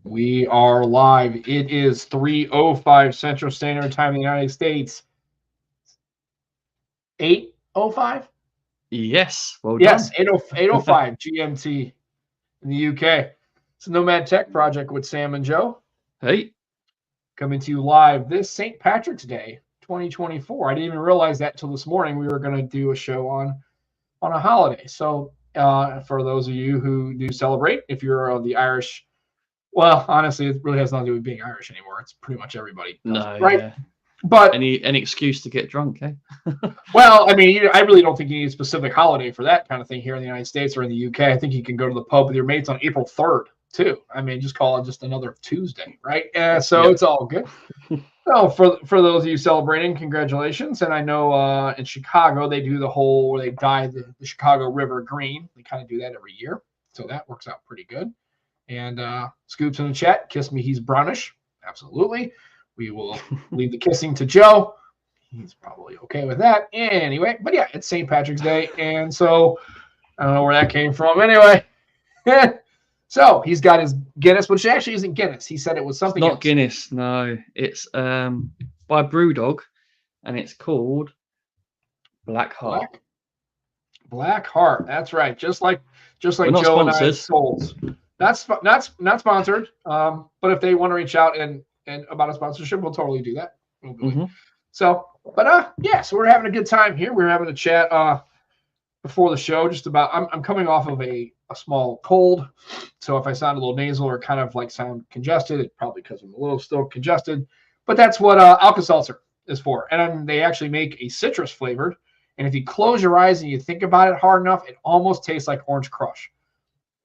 We are live. It is 3:05 Central Standard Time in the United States. 8:05? Yes, well Yes, done. 8:05 GMT in the UK. It's a Nomad Tech Project with Sam and Joe Hey, coming to you live this St. Patrick's Day 2024. I didn't even realize that until this morning we were going to do a show on a holiday. So for those of you who do celebrate, if you're of the Irish, well, honestly, it really has nothing to do with being Irish anymore. It's pretty much everybody does it, no, right? yeah. But Any excuse to get drunk, eh? well, I mean, I really don't think you need a specific holiday for that kind of thing here in the United States or in the UK. I think you can go to the pub with your mates on April 3rd too. I mean, just call it just another Tuesday, right? So Yep. it's all good. So for those of you celebrating, congratulations. And I know in Chicago they do the whole where they dye the Chicago River green. They kind of do that every year, so that works out pretty good. And Scoops in the chat, kiss me, he's brownish. Absolutely. We will leave the kissing to Joe. He's probably okay with that. Anyway, but yeah, it's St. Patrick's Day. And so I don't know where that came from. Anyway, so he's got his Guinness, which actually isn't Guinness. He said it was It's something not else. Guinness, no. It's by Brewdog, and it's called Black Heart. Black Heart. That's right. Just like We're not Joe and I's sponsored. souls. That's not sponsored. But if they want to reach out and about a sponsorship, we'll totally do that. We'll do it. So, but yeah, so we're having a good time here. We're having a chat before the show just about I'm coming off of a small cold. So if I sound a little nasal or kind of like sound congested, it's probably because I'm a little still congested. But that's what Alka-Seltzer is for. And they actually make a citrus flavored. And if you close your eyes and you think about it hard enough, it almost tastes like Orange Crush.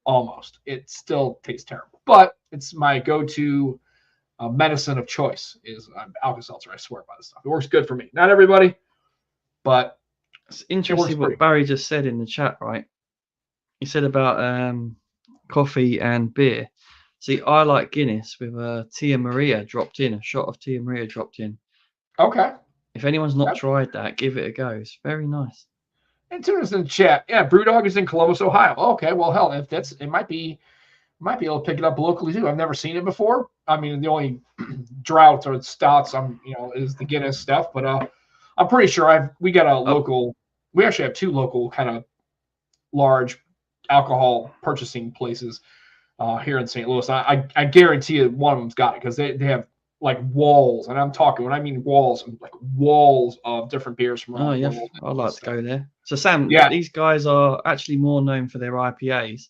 Almost. It still tastes terrible. But it's my go-to medicine of choice is Alka-Seltzer. I swear by this stuff. It works good for me. Not everybody, but it's interesting what Barry just said in the chat, right? He said about coffee and beer. See, I like Guinness with a Tia Maria dropped in, a shot of Tia Maria dropped in. Okay. If anyone's not tried that, give it a go. It's very nice. And tune us in the chat. Yeah, Brewdog is in Columbus, Ohio. Okay, well, hell, if that's it might be able to pick it up locally too. I've never seen it before. I mean, the only droughts or stouts is the Guinness stuff, but I'm pretty sure we got a local. We actually have two local kind of large alcohol purchasing places here in St. Louis. I guarantee you one of them's got it because they have like walls, and I'm talking when I mean walls, like walls of different beers from around the world. I'd like to go there. So Sam, these guys are actually more known for their IPAs.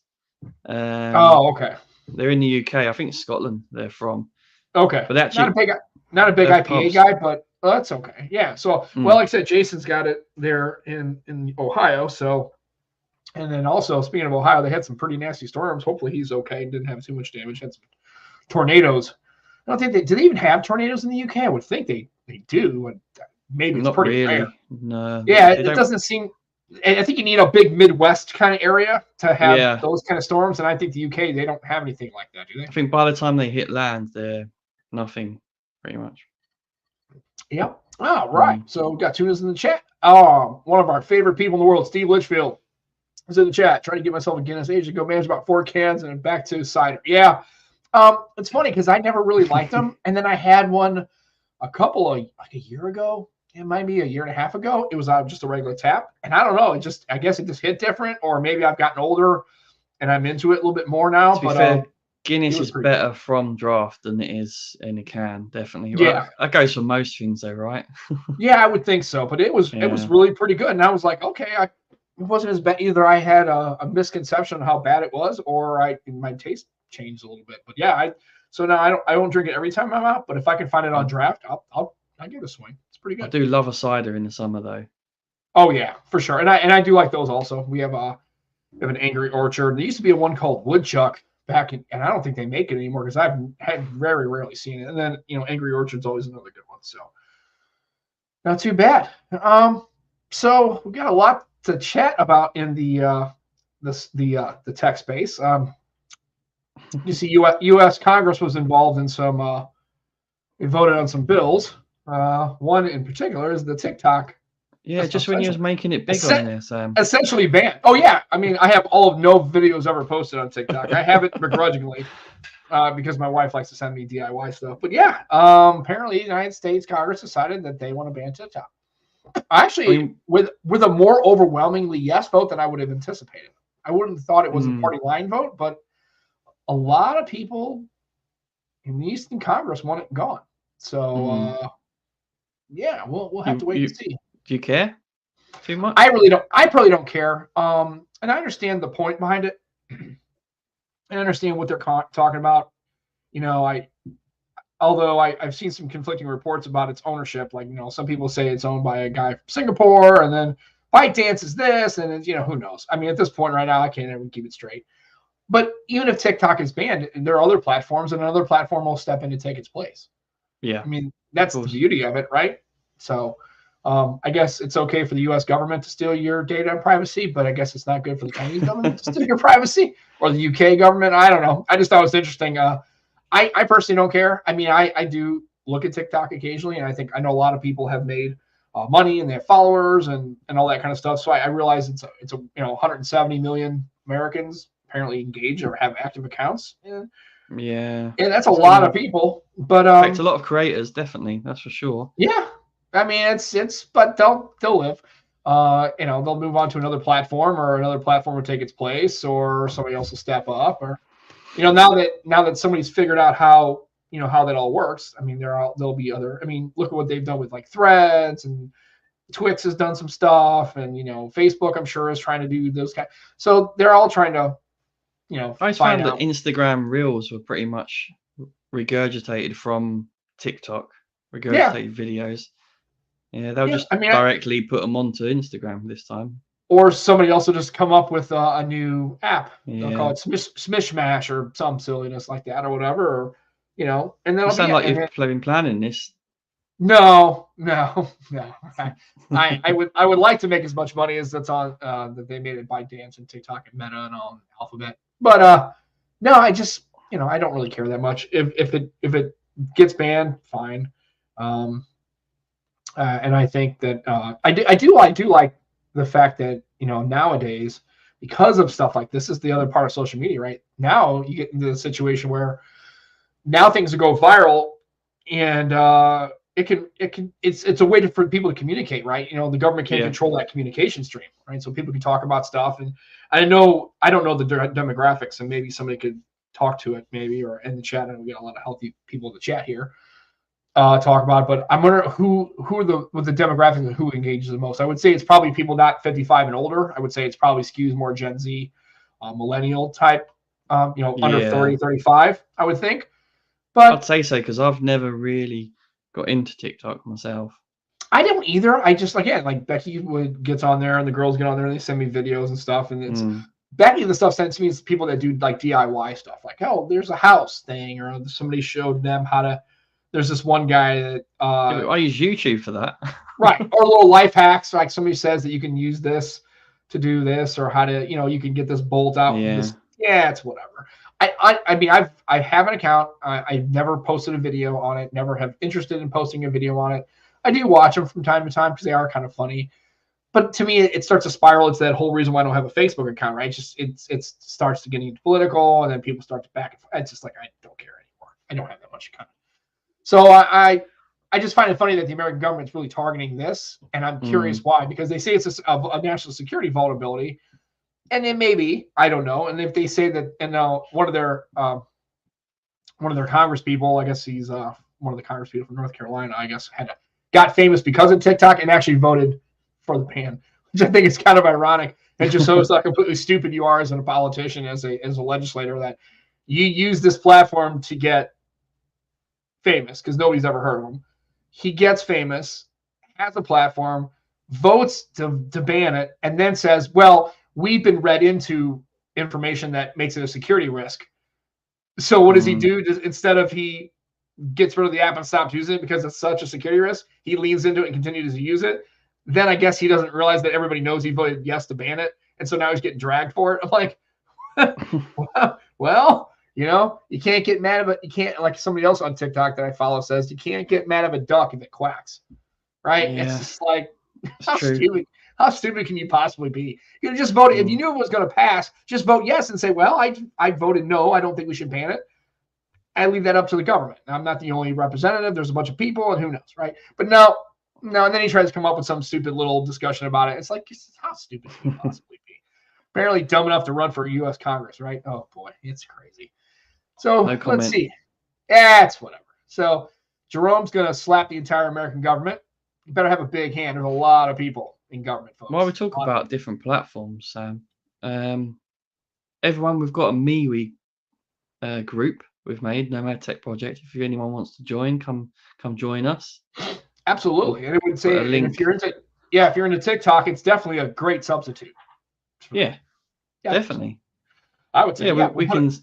Okay. They're in the UK. I think Scotland they're from. Okay. But actually, not a big IPA guy, but that's okay. Yeah. So well, like I said, Jason's got it there in Ohio. So and then also speaking of Ohio, they had some pretty nasty storms. Hopefully he's okay and didn't have too much damage. Had some tornadoes. I don't think do they even have tornadoes in the UK? I would think they do. And maybe it's not pretty really. rare. No. Yeah, it doesn't seem. I think you need a big Midwest kind of area to have those kind of storms, and I think the UK they don't have anything like that, do they? I think by the time they hit land, they're nothing, pretty much. Yep. Oh, right. So we've got tuners in the chat. One of our favorite people in the world, Steve Litchfield, is in the chat. Trying to get myself a Guinness age ago, managed about 4 cans and back to cider. Yeah. It's funny because I never really liked them, and then I had one a year ago. It might be a year and a half ago. It was just a regular tap, and I don't know. I guess it just hit different, or maybe I've gotten older and I'm into it a little bit more now. To be fair, Guinness is better from draft than it is in a can, definitely. Yeah, well, that goes for most things, though, right? Yeah, I would think so. But it was really pretty good, and I was like, okay, it wasn't as bad. Either I had a misconception of how bad it was, or my taste changed a little bit. But yeah, so now I don't drink it every time I'm out. But if I can find it on draft, I'll give it a swing. It's pretty good. I do love a cider in the summer, though. Oh yeah, for sure. And I do like those also. We have an Angry Orchard. There used to be one called Woodchuck back in, and I don't think they make it anymore because I've had very rarely seen it. And then Angry Orchard's always another good one. So not too bad. So we got a lot to chat about in the tech space. You see, U.S. Congress was involved in we voted on some bills. One in particular is the TikTok Yeah, just when he was making it big on there, Sam. Essentially banned. Oh yeah, I mean, I have all of no videos ever posted on TikTok. I have it begrudgingly because my wife likes to send me DIY stuff. But yeah, apparently the United States Congress decided that they want to ban TikTok. Actually, with a more overwhelmingly yes vote than I would have anticipated. I wouldn't have thought it was a party line vote, but a lot of people in the Eastern Congress want it gone. So yeah, we'll have to wait and see. Do you care too much? I really don't. I probably don't care. And I understand the point behind it. I understand what they're talking about. You know, although I've seen some conflicting reports about its ownership. Like, you know, some people say it's owned by a guy from Singapore, and then ByteDance is this, and it's, you know, who knows? I mean, at this point right now, I can't even keep it straight. But even if TikTok is banned, there are other platforms, and another platform will step in to take its place. Yeah. I mean, that's the beauty of it, right? So I guess it's okay for the U.S. government to steal your data and privacy, but I guess it's not good for the Chinese government to steal your privacy, or the U.K. government. I don't know. I just thought it was interesting. I personally don't care. I mean, I do look at TikTok occasionally, and I think I know a lot of people have made money and they have followers and all that kind of stuff. So I realize it's a 170 million Americans apparently engage or have active accounts. Yeah, and that's a lot of people. But affects a lot of creators, definitely. That's for sure. Yeah, I mean it's but they'll live. You know, they'll move on to another platform, or another platform will take its place, or somebody else will step up, or you know, now that somebody's figured out how that all works. I mean, there'll be other. I mean, look at what they've done with like Threads, and Twix has done some stuff, and you know, Facebook I'm sure is trying to do those kind. So they're all trying to, you know. I found that Instagram Reels were pretty much regurgitated from TikTok, videos. Yeah, they'll just directly put them onto Instagram this time. Or somebody else will just come up with a new app. They'll call it Smishmash or some silliness like that, or whatever. Or, you know, and then it'll sound like you've been planning this. No. I would like to make as much money as that's on that they made it ByteDance and TikTok and Meta and all Alphabet. But no, I just I don't really care that much. If it gets banned, fine. And I think that I do like the fact that nowadays, because of stuff like this, is the other part of social media, right? Now you get into the situation where now things go viral, and it's a way for people to communicate, right? The government can't control that communication stream, right? So people can talk about stuff, and I don't know the demographics, and maybe somebody could talk to it, maybe, or in the chat, and we get a lot of healthy people in the chat here. Talk about it, but I'm wondering who with the demographics and who engages the most. I would say it's probably people not 55 and older. I would say it's probably skews more Gen Z, millennial type, under 30, 35, I would think. But I'd say so, because I've never really got into TikTok myself. I don't either. I just, again, like Becky gets on there, and the girls get on there, and they send me videos and stuff, and it's Becky, the stuff sent to me is people that do like DIY stuff, like, oh, there's a house thing, or somebody showed them how to. There's this one guy that I use YouTube for that. Right. Or little life hacks, like somebody says that you can use this to do this, or how to, you can get this bolt out. It's whatever. I mean, I have an account. I've never posted a video on it, never have interested in posting a video on it. I do watch them from time to time because they are kind of funny. But to me, it starts to spiral. It's that whole reason why I don't have a Facebook account, right? It starts to get into political, and then people start to back and forth. It's just like, I don't care anymore. I don't have that much content. So I just find it funny that the American government's really targeting this, and I'm curious why. Because they say it's a national security vulnerability, and it may be, I don't know. And if they say that, and now one of their Congress people, I guess he's one of the Congress people from North Carolina, I guess got famous because of TikTok and actually voted for the ban, which I think is kind of ironic. It just shows how completely stupid you are as a politician, as a legislator, that you use this platform to get famous, because nobody's ever heard of him. He gets famous, has a platform, votes to ban it, and then says, well, we've been read into information that makes it a security risk. So what does he do? Instead of he gets rid of the app and stops using it because it's such a security risk, he leans into it and continues to use it. Then I guess he doesn't realize that everybody knows he voted yes to ban it, and so now he's getting dragged for it. I'm like, well, you can't get mad about, you can't, like somebody else on TikTok that I follow says, you can't get mad at a duck if it quacks, right? Yeah. It's just like, It's true. How stupid can you possibly be? You just vote. If you knew it was going to pass, just vote yes and say, well, I voted no. I don't think we should ban it. I leave that up to the government. I'm not the only representative. There's a bunch of people, and who knows, right? But no. And then he tries to come up with some stupid little discussion about it. It's like, how stupid can you possibly be? Apparently dumb enough to run for U.S. Congress, right? Oh, boy, it's crazy. So let's see. Yeah, it's whatever. So Jerome's going to slap the entire American government. You better have a big hand. There's a lot of people in government, folks. While we talk about different platforms, Sam, everyone, we've got a MeWe group we've made, Nomad Tech Project. If anyone wants to join, come join us. Absolutely. And it would say if you're into TikTok, it's definitely a great substitute. Yeah, definitely. I would say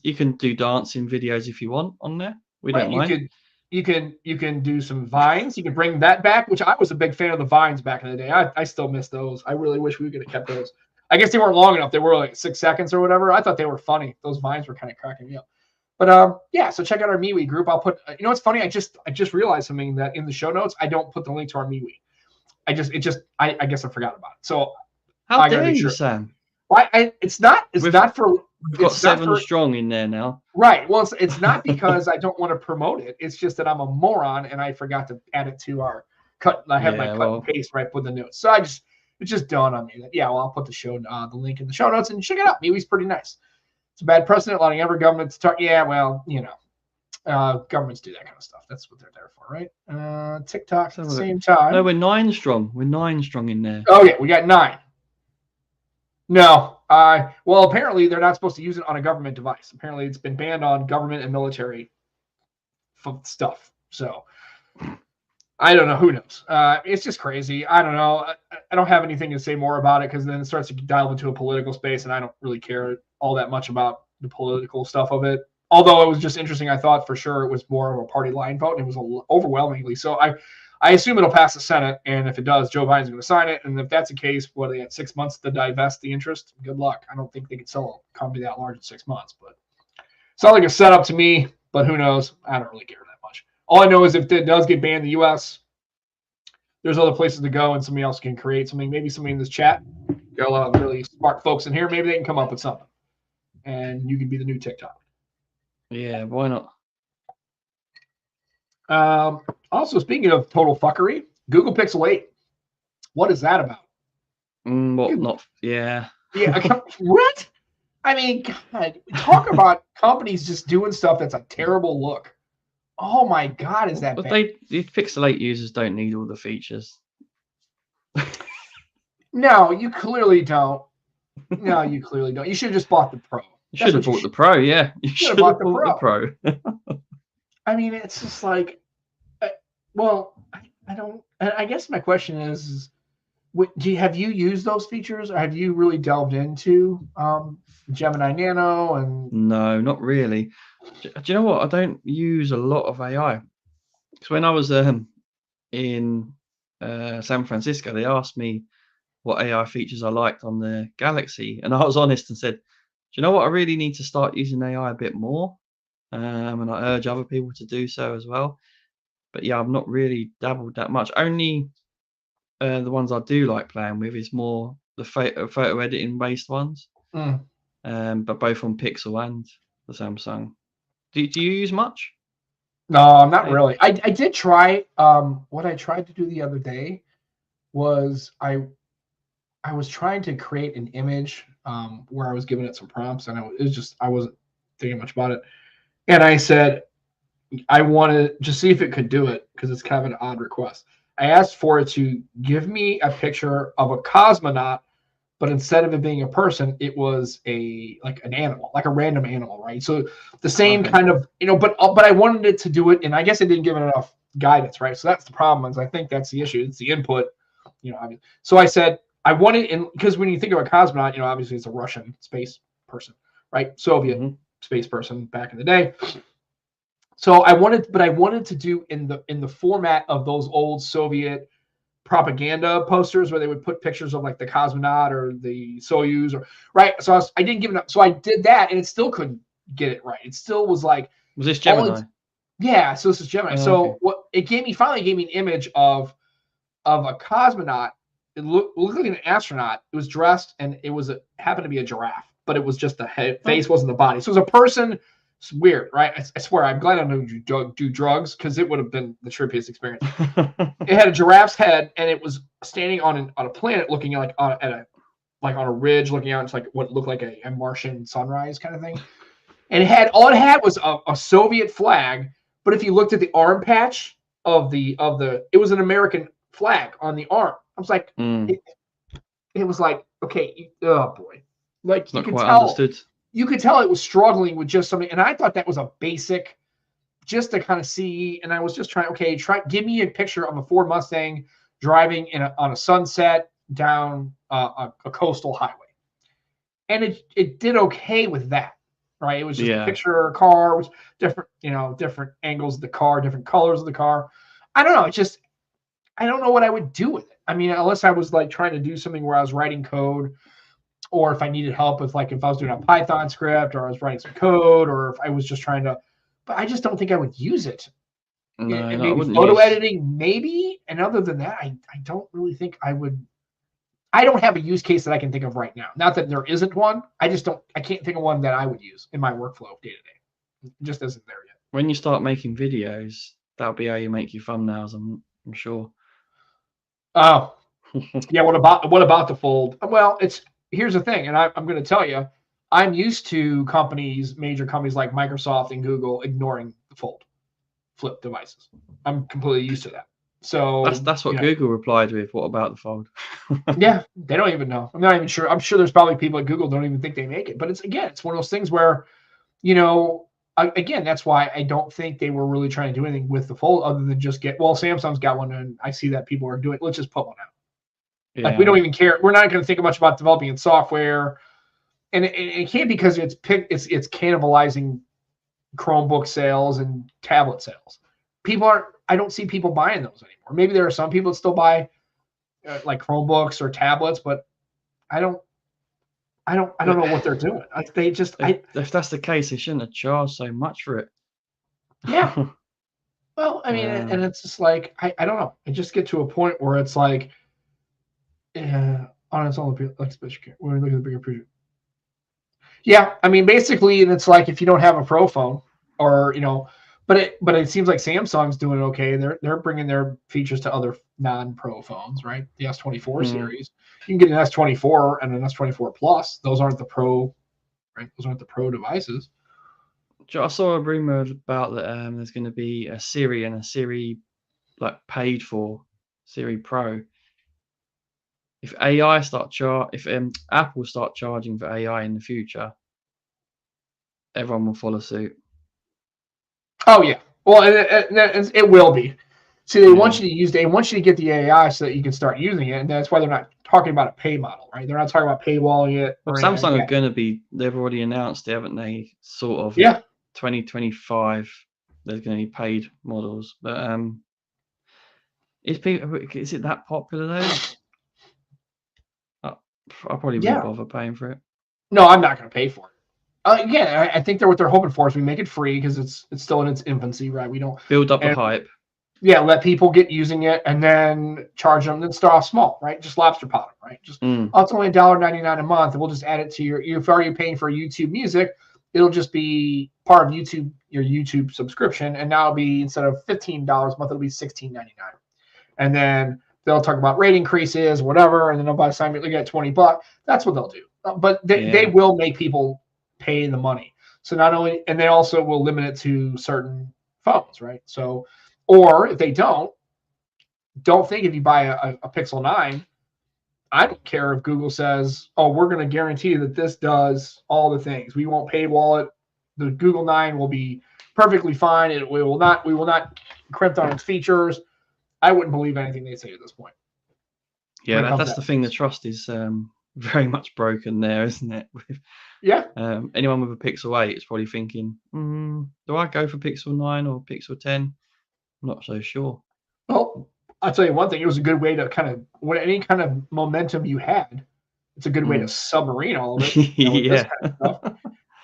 you can do dancing videos if you want on there. We don't mind. You can do some Vines. You can bring that back, which I was a big fan of the Vines back in the day. I still miss those. I really wish we could have kept those. I guess they weren't long enough. They were like 6 seconds or whatever. I thought they were funny. Those Vines were kind of cracking me up. But so check out our MeWe group. I'll put. You know what's funny? I just realized something, that in the show notes I don't put the link to our MeWe. I guess I forgot about it. So how dare you, Sam? Why? It's not for. We've got 7 strong in there now. Right. Well, it's not because I don't want to promote it. It's just that I'm a moron and I forgot to add it to our cut. I have my cut and paste right with the notes. So it just dawned on me that I'll put the link in the show notes and check it out. MeWe's pretty nice. It's a bad precedent allowing every government to talk. Yeah, well, governments do that kind of stuff. That's what they're there for, right? TikTok at the same time. No, we're 9 strong. We're 9 strong in there. Oh yeah, we got 9. No. Well, apparently they're not supposed to use it on a government device. Apparently it's been banned on government and military stuff. So I don't know. Who knows? It's just crazy. I don't know. I don't have anything to say more about it because then it starts to dive into a political space, and I don't really care all that much about the political stuff of it. Although it was just interesting, I thought for sure it was more of a party line vote, and it was overwhelmingly so. I assume it'll pass the Senate, and if it does, Joe Biden's going to sign it. And if that's the case, they had 6 months to divest the interest. Good luck. I don't think they could sell a company that large in 6 months, but it's not like a setup to me. But who knows? I don't really care that much. All I know is if it does get banned in the U.S., there's other places to go, and somebody else can create something. Maybe somebody in this chat, got a lot of really smart folks in here. Maybe they can come up with something, and you can be the new TikTok. Yeah, why not? Also, speaking of total fuckery, Google Pixel 8. What is that about? Yeah. What? I mean, God, talk about companies just doing stuff that's a terrible look. Oh my God, is that bad? The Pixel 8 users don't need all the features. No, you clearly don't. You should have just bought the Pro. You should have bought the Pro, yeah. You should have bought the Pro. I mean, it's just like, I don't. I guess my question is have you used those features, or have you really delved into Gemini Nano? And no, not really. Do you know what? I don't use a lot of AI. Because when I was in San Francisco, they asked me what AI features I liked on the Galaxy, and I was honest and said, "Do you know what? I really need to start using AI a bit more." And I urge other people to do so as well. But yeah, I've not really dabbled that much. Only the ones I do like playing with is more the photo editing based ones. But both on Pixel and the Samsung. Do you use much? No, not really. I did try. What I tried to do the other day was I was trying to create an image where I was giving it some prompts, and I wasn't thinking much about it. And I said, I wanted to see if it could do it because it's kind of an odd request. I asked for it to give me a picture of a cosmonaut, but instead of it being a person, it was an animal, like a random animal, right? So the same kind of, but I wanted it to do it, and I guess I didn't give it enough guidance, right? So that's the problem. Is I think that's the issue. It's the input, So I said I wanted, because when you think of a cosmonaut, obviously it's a Russian space person, right? Soviet space person back in the day. So I wanted to do in the format of those old Soviet propaganda posters where they would put pictures of like the cosmonaut or the Soyuz, or right. So I didn't give enough. So I did that, and it still couldn't get it right. It still was like, was this Gemini? Yeah. So this is Gemini. So what it finally gave me an image of a cosmonaut. looked like an astronaut. It was dressed, and it was happened to be a giraffe, but it was just the head, face wasn't the body. So it was a person. It's weird, right? I swear, I'm glad I don't do drugs, because it would have been the trippiest experience. It had a giraffe's head, and it was standing on a planet, looking like on a ridge, looking out. It's like what looked like a Martian sunrise kind of thing. And all it had was a Soviet flag. But if you looked at the arm patch of it was an American flag on the arm. I was like, it was like, okay, oh boy, like it's not quite understood. You could tell it was struggling with just something, and I thought that was a basic, just to kind of see. And I was just trying, give me a picture of a Ford Mustang driving on a sunset down a coastal highway, and it did okay with that, right? It was just a picture of a car with different angles of the car, different colors of the car. I don't know. I don't know what I would do with it. I mean, unless I was like trying to do something where I was writing code, or if I needed help with, like, if I was doing a Python script, or I was writing some code, or if I was just trying to, but I just don't think I would use it. No, and maybe photo editing, maybe. And other than that, I don't really think I would. I don't have a use case that I can think of right now. Not that there isn't one. I can't think of one that I would use in my workflow day to day. It just isn't there yet. When you start making videos, that'll be how you make your thumbnails, I'm sure. Oh, yeah. What about the fold? Well, here's the thing, and I'm going to tell you, I'm used to major companies like Microsoft and Google ignoring the flip devices. I'm completely used to that. So that's what Google replied with. What about the fold? Yeah, they don't even know. I'm not even sure. I'm sure there's probably people at Google don't even think they make it. But it's one of those things where, again, that's why I don't think they were really trying to do anything with the fold other than just Samsung's got one, and I see that people are doing it. Let's just put one out. Yeah. Like, we don't even care. We're not going to think much about developing in software, and it can't, because it's cannibalizing Chromebook sales and tablet sales. I don't see people buying those anymore. Maybe there are some people that still buy like Chromebooks or tablets, but I don't know what they're doing. If that's the case, they shouldn't have charged so much for it. Yeah. Well, I mean, and it's just like, I don't know. I just get to a point where it's like, on its own, like special care. When we look at the bigger picture. Yeah, I mean, basically, and it's like, if you don't have a Pro phone, or but it seems like Samsung's doing okay. They're bringing their features to other non-Pro phones, right? The S24 series, you can get an S24 and an S24 Plus. Those aren't the Pro, right? Those aren't the Pro devices. I saw a rumor about that. There's going to be a Siri and a Siri, like, paid for Siri Pro. If Apple start charging for AI in the future, everyone will follow suit. Oh yeah, well, it will be. See, they want you to get the AI so that you can start using it, and that's why they're not talking about a pay model, right? They're not talking about paywalling it. Well, Samsung are going to be. They've already announced it, haven't they? Sort of. Yeah. 2025, there's going to be paid models, but is it that popular though? I probably wouldn't bother paying for it. No, I'm not going to pay for it. Again, I think what they're hoping for is we make it free, because it's still in its infancy, right? We don't build up the hype. Yeah, let people get using it, and then charge them. Then start off small, right? Just lobster pot them, right? Just it's only $1.99 a month, and we'll just add it to if already paying for YouTube Music, it'll just be part of your YouTube subscription, and now it'll be, instead of $15 a month, it'll be $16.99, and then they'll talk about rate increases, whatever, and then by the time you get $20, that's what they'll do. But they will make people pay the money. So not only, and they also will limit it to certain phones, right? So, or if they don't think if you buy a Pixel 9, I don't care if Google says, oh, we're going to guarantee that this does all the things. We won't paywall it. The Google 9 will be perfectly fine. We will not crimp on its features. I wouldn't believe anything they say at this point. Yeah, that's the thing. The trust is very much broken there, isn't it? Yeah. Anyone with a Pixel 8 is probably thinking, do I go for Pixel 9 or Pixel 10? I'm not so sure. Well, I'll tell you one thing. It was a good way to any kind of momentum you had, it's a good way to submarine all of it. This kind of stuff.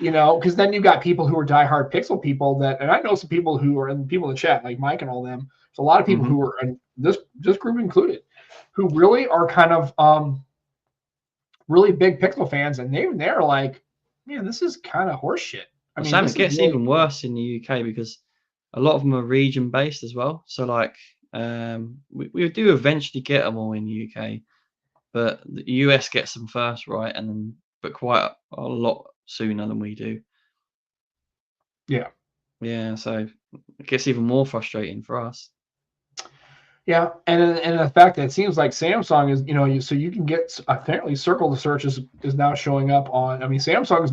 Because then you've got people who are diehard Pixel people and I know some people who are, and people in the chat, like Mike and all them. There's a lot of people who are, and this group included, who really are kind of really big Pixel fans, and they're like, man, this is kind of horseshit. I mean, Sam, this it is gets really even worse in the UK because a lot of them are region based as well. So like, we do eventually get them all in the UK, but the US gets them first, right? And then, but quite a lot sooner than we do. yeah. Yeah, so it gets even more frustrating for us. Yeah, and the fact that it seems like Samsung is, so you can get apparently Circle to Search is now showing up on. I mean, Samsung is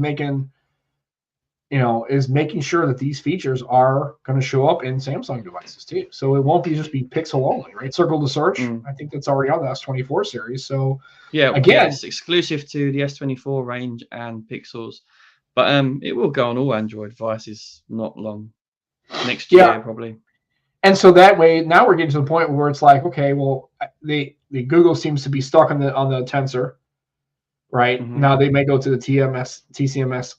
making sure that these features are going to show up in Samsung devices too. So it won't just be Pixel only, right? Circle to Search, I think that's already on the S24 series. So yeah, again, it's exclusive to the S24 range and Pixels, but it will go on all Android devices not long. Next year probably. And so that way, now we're getting to the point where it's like, okay, well, the Google seems to be stuck on the Tensor, right? Mm-hmm. Now they may go to the TCMS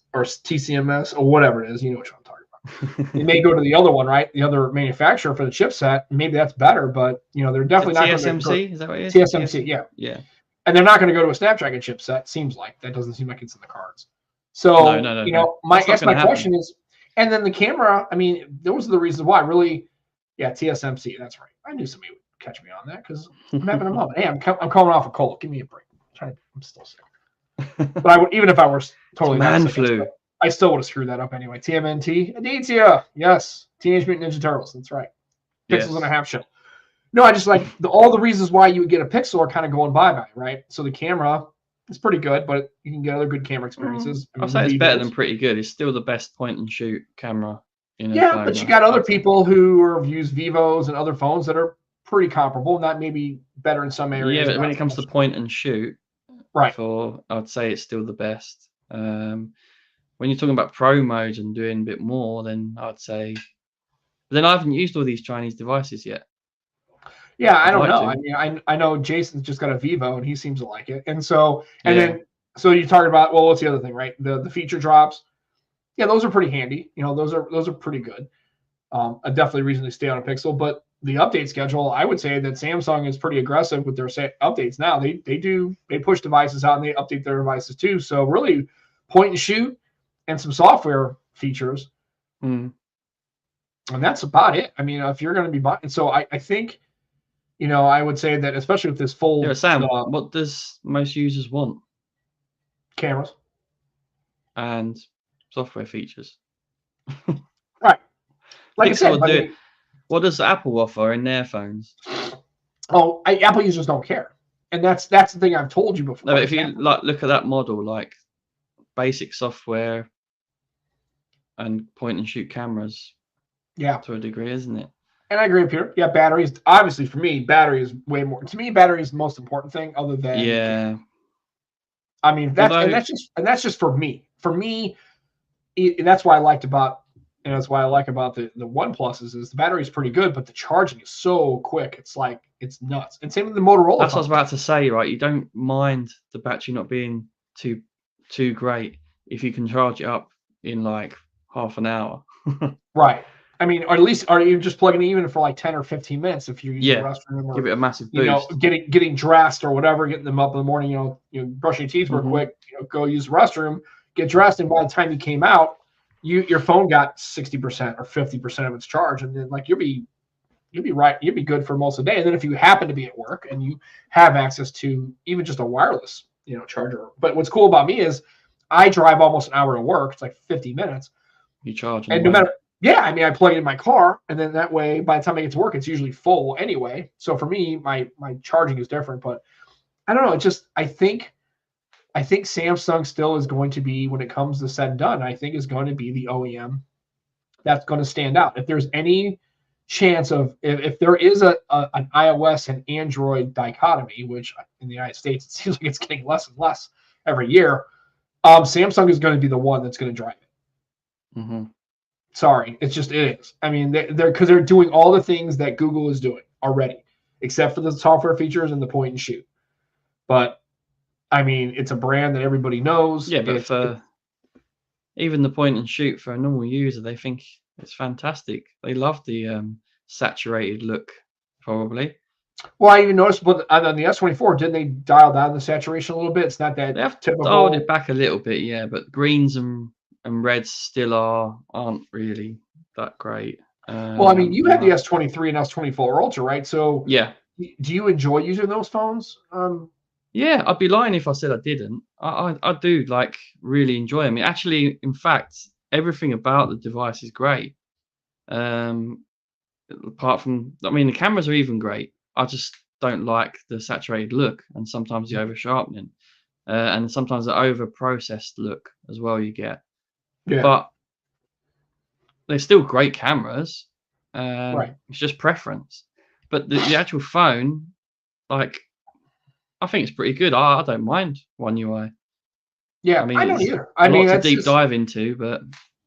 or whatever it is. You know what I'm talking about. They may go to the other one, right? The other manufacturer for the chipset. Maybe that's better, but they're definitely not going to go. TSMC, is that what it is? TSMC, yeah. Yeah. And they're not going to go to a Snapdragon chipset. Seems like that doesn't seem like it's in the cards. So no. My question is, and then the camera. I mean, those are the reasons why. Really, yeah, TSMC. That's right. I knew somebody would catch me on that because I'm having a moment. Hey, I'm coming off a cold. Give me a break. I'm still sick. But even if I were totally man flu, I still would have screwed that up anyway. TMNT, Aditya, yes, Teenage Mutant Ninja Turtles. That's right. Pixels and a half shell. No, I just like all the reasons why you would get a Pixel are kind of going bye, right? So the camera is pretty good, but you can get other good camera experiences. I'll say it's better than pretty good. It's still the best point and shoot camera in a phone. But you got other people who have used Vivos and other phones that are pretty comparable, not maybe better in some areas. Yeah, but when it comes to point and shoot, right? I'd say it's still the best. When you're talking about pro modes and doing a bit more, then I'd say. But then I haven't used all these Chinese devices yet. Yeah, I don't know. I mean, I know Jason's just got a Vivo and he seems to like it. And so, then you're talking about, well, what's the other thing, right? The feature drops. Yeah, those are pretty handy. Those are pretty good. Definitely reason to stay on a Pixel. But the update schedule, I would say that Samsung is pretty aggressive with their updates now. They push devices out and they update their devices too. So really, point and shoot and some software features. And that's about it. I mean, if you're going to be buying, so I think, I would say that especially with this full. Yeah, Sam, what does most users want? Cameras and software features. Right. Like I said, what does Apple offer in their phones? Oh, Apple users don't care, and that's the thing I've told you before. No, but if you look at that model, like basic software and point and shoot cameras, to a degree, isn't it? And I agree with Peter. Yeah, batteries. Obviously, for me, battery is way more. To me, battery is the most important thing, other than I mean, that's just for me. For me, and that's why I liked about. And that's why I like about the OnePluses is the battery is pretty good, but the charging is so quick. It's like, it's nuts. And same with the Motorola. That's what I was about to say, right? You don't mind the battery not being too great if you can charge it up in like half an hour. Right. I mean, or at least, or you just plugging it even for like 10 or 15 minutes if you're using the restroom or give it a massive boost. Getting dressed or whatever, getting them up in the morning, brushing your teeth real quick, go use the restroom, get dressed, and by the time you came out, your phone got 60% or 50% of its charge, and then like you'll be good for most of the day. And then if you happen to be at work and you have access to even just a wireless, charger. But what's cool about me is I drive almost an hour to work. It's like 50 minutes. You charge, and no matter. Yeah, I mean, I plug it in my car, and then that way, by the time I get to work, it's usually full anyway. So for me, my charging is different. But I don't know. It's just I think Samsung still is going to be, when it comes to said and done, I think is going to be the OEM that's going to stand out. If there's any chance of, if there is an iOS and Android dichotomy, which in the United States, it seems like it's getting less and less every year, Samsung is going to be the one that's going to drive it. Sorry, it is. I mean, they're doing all the things that Google is doing already, except for the software features and the point and shoot. But I mean, it's a brand that everybody knows. Yeah, but even the point and shoot for a normal user, they think it's fantastic. They love the saturated look, probably. Well, I even noticed, but on the S24, didn't they dial down the saturation a little bit? It's not that They have typical. dialed it back a little bit, yeah, but greens and reds still aren't really that great. Well, I mean, you have the S23 and S24 Ultra, right? So yeah. Do you enjoy using those phones? Yeah, I'd be lying if I said I didn't. I do like really enjoy them. Actually, in fact, everything about the device is great. Apart from, I mean, the cameras are even great. I just don't like the saturated look and sometimes the over sharpening, and sometimes the over processed look as well. You get, Yeah. but they're still great cameras. Right. It's just preference. But the actual phone, like, I think it's pretty good. I don't mind One UI. Yeah, I mean, I don't it's either. I mean, a lot to that's deep just, dive into, but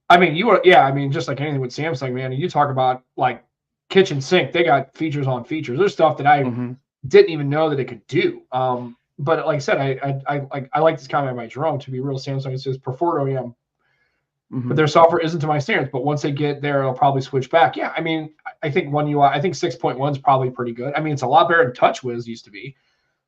I mean, yeah, I mean, just like anything with Samsung, man. You talk about like kitchen sink, they got features on features. There's stuff that I didn't even know that it could do. But like I said, I like this comment by Jerome. To be real, Samsung, it says preferred OEM, but their software isn't to my standards. But once they get there, it'll probably switch back. Yeah, I mean, I think One UI, I think 6.1 is probably pretty good. I mean, it's a lot better than TouchWiz used to be.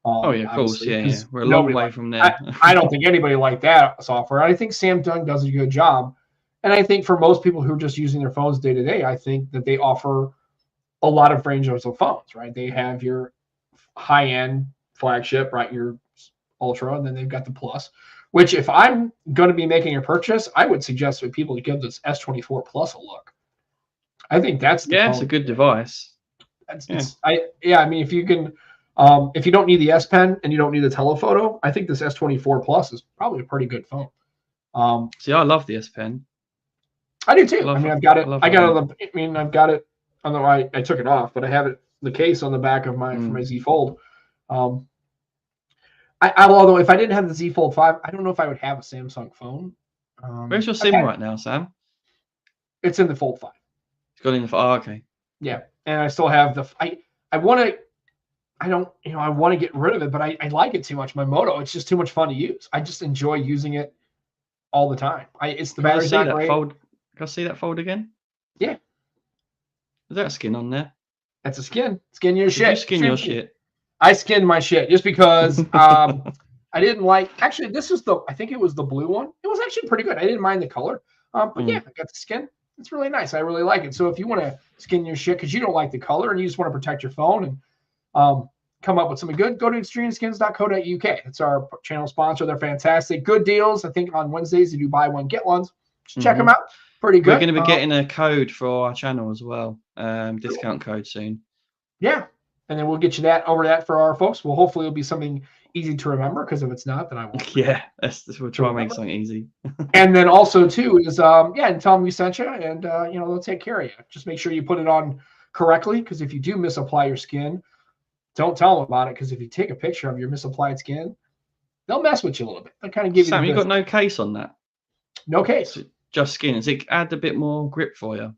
Oh yeah, of course, yeah. We're a long way from there. I don't think anybody liked that software. I think Samsung does a good job, and I think for most people who are just using their phones day to day, I think that they offer a lot of ranges of phones. Right? They have your high end flagship, right? Your Ultra, and then they've got the Plus. Which, if I'm going to be making a purchase, I would suggest for people to give this S24 Plus a look. I think that's the phone. It's a good device. I mean, if you can. If you don't need the S Pen and you don't need the telephoto, I think this S24 Plus is probably a pretty good phone. See, I love the S Pen. I do too. I mean, I've got it. I've got it. I don't know why I took it off, but I have it. The case on the back of my for my Z Fold. Although if I didn't have the Z Fold 5, I don't know if I would have a Samsung phone. Where's your SIM right now, Sam? It's in the Fold 5. It's got in the. Oh, okay. Yeah, and I still have the. I want to. I don't, I want to get rid of it, but I like it too much. My Moto, it's just too much fun to use. I just enjoy using it all the time. It's the battery's not great. Can I see that fold again? Yeah. Is that a skin on there? That's a skin. Skin your shit. You skin your shit. I skinned my shit just because I didn't like. Actually, I think it was the blue one. It was actually pretty good. I didn't mind the color. But yeah, I got the skin. It's really nice. I really like it. So if you want to skin your shit because you don't like the color and you just want to protect your phone and come up with something good, go to extremeskins.co.uk. It's our channel sponsor. They're fantastic. Good deals. I think on Wednesdays you do buy one, get ones. Just check them out. Pretty good. We're going to be getting a code for our channel as well. Discount code soon. Yeah. And then we'll get you over that for our folks. Well, hopefully it'll be something easy to remember, because if it's not, then I won't. Yeah. We'll try and make something easy. And then also too is, and tell them we sent you, and, they'll take care of you. Just make sure you put it on correctly, because if you do misapply your skin, don't tell them about it, because if you take a picture of your misapplied skin, they'll mess with you a little bit. They'll kind of give you. Sam, you got no case on that? No case. Just skin. Does it add a bit more grip for you?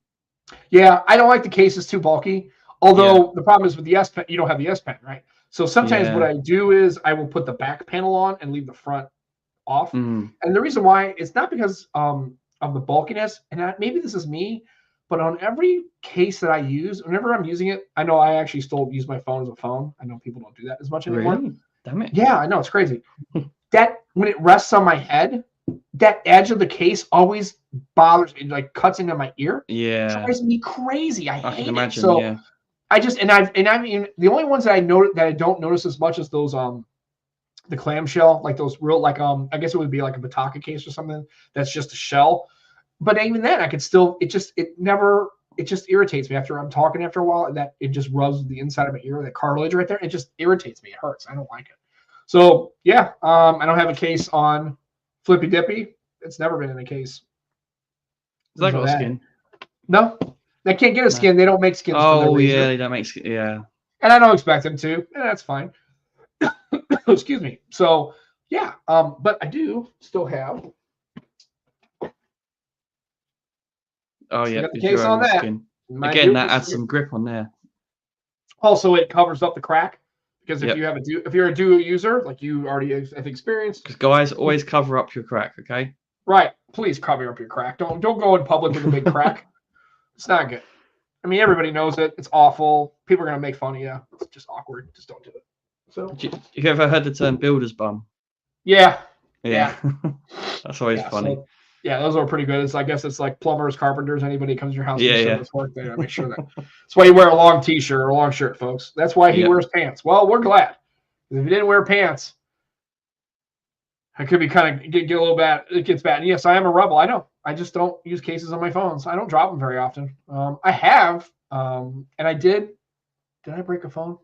Yeah, I don't like the case. It's too bulky. Although the problem is with the S Pen, you don't have the S Pen, right? So sometimes what I do is I will put the back panel on and leave the front off. And the reason why, it's not because of the bulkiness, and maybe this is me, but on every case that I use, whenever I'm using it, I know I actually still use my phone as a phone. I know people don't do that as much anymore. Really? Damn it. Yeah, I know, it's crazy. That when it rests on my head, that edge of the case always bothers me, like cuts into my ear. Yeah. It drives me crazy. I hate can imagine, it. So I just, I mean, the only ones that I don't notice as much as those the clamshell, like those real, like I guess it would be like a Bataka case or something that's just a shell. But even then, I could still, it just irritates me after I'm talking after a while, that it just rubs the inside of my ear, that cartilage right there. It just irritates me. It hurts. I don't like it. So yeah, I don't have a case on Flippy Dippy. It's never been in a case. Is that got a skin? No, they can't get a skin. They don't make skins. Oh yeah, they don't make skin. Yeah, and I don't expect them to, and that's fine. Excuse me. So yeah, but I do still have. Oh yeah, the case on that. Skin. Again, that adds some grip on there. Also, it covers up the crack, because if you're a duo user, like you already have experienced. Because guys, always cover up your crack, okay? Right. Please cover up your crack. Don't go in public with a big crack. It's not good. I mean, everybody knows it. It's awful. People are gonna make fun of you. It's just awkward. Just don't do it. So, you ever heard the term builder's bum? Yeah. That's always funny. So, yeah, those are pretty good. I guess it's like plumbers, carpenters, anybody comes to your house and service work. They make sure that. That's why you wear a long T-shirt or a long shirt, folks. That's why he wears pants. Well, we're glad. If you didn't wear pants, it could be kind of get a little bad. It gets bad. And yes, I am a rebel. I know. I just don't use cases on my phones. I don't drop them very often. I have, and I did. Did I break a phone?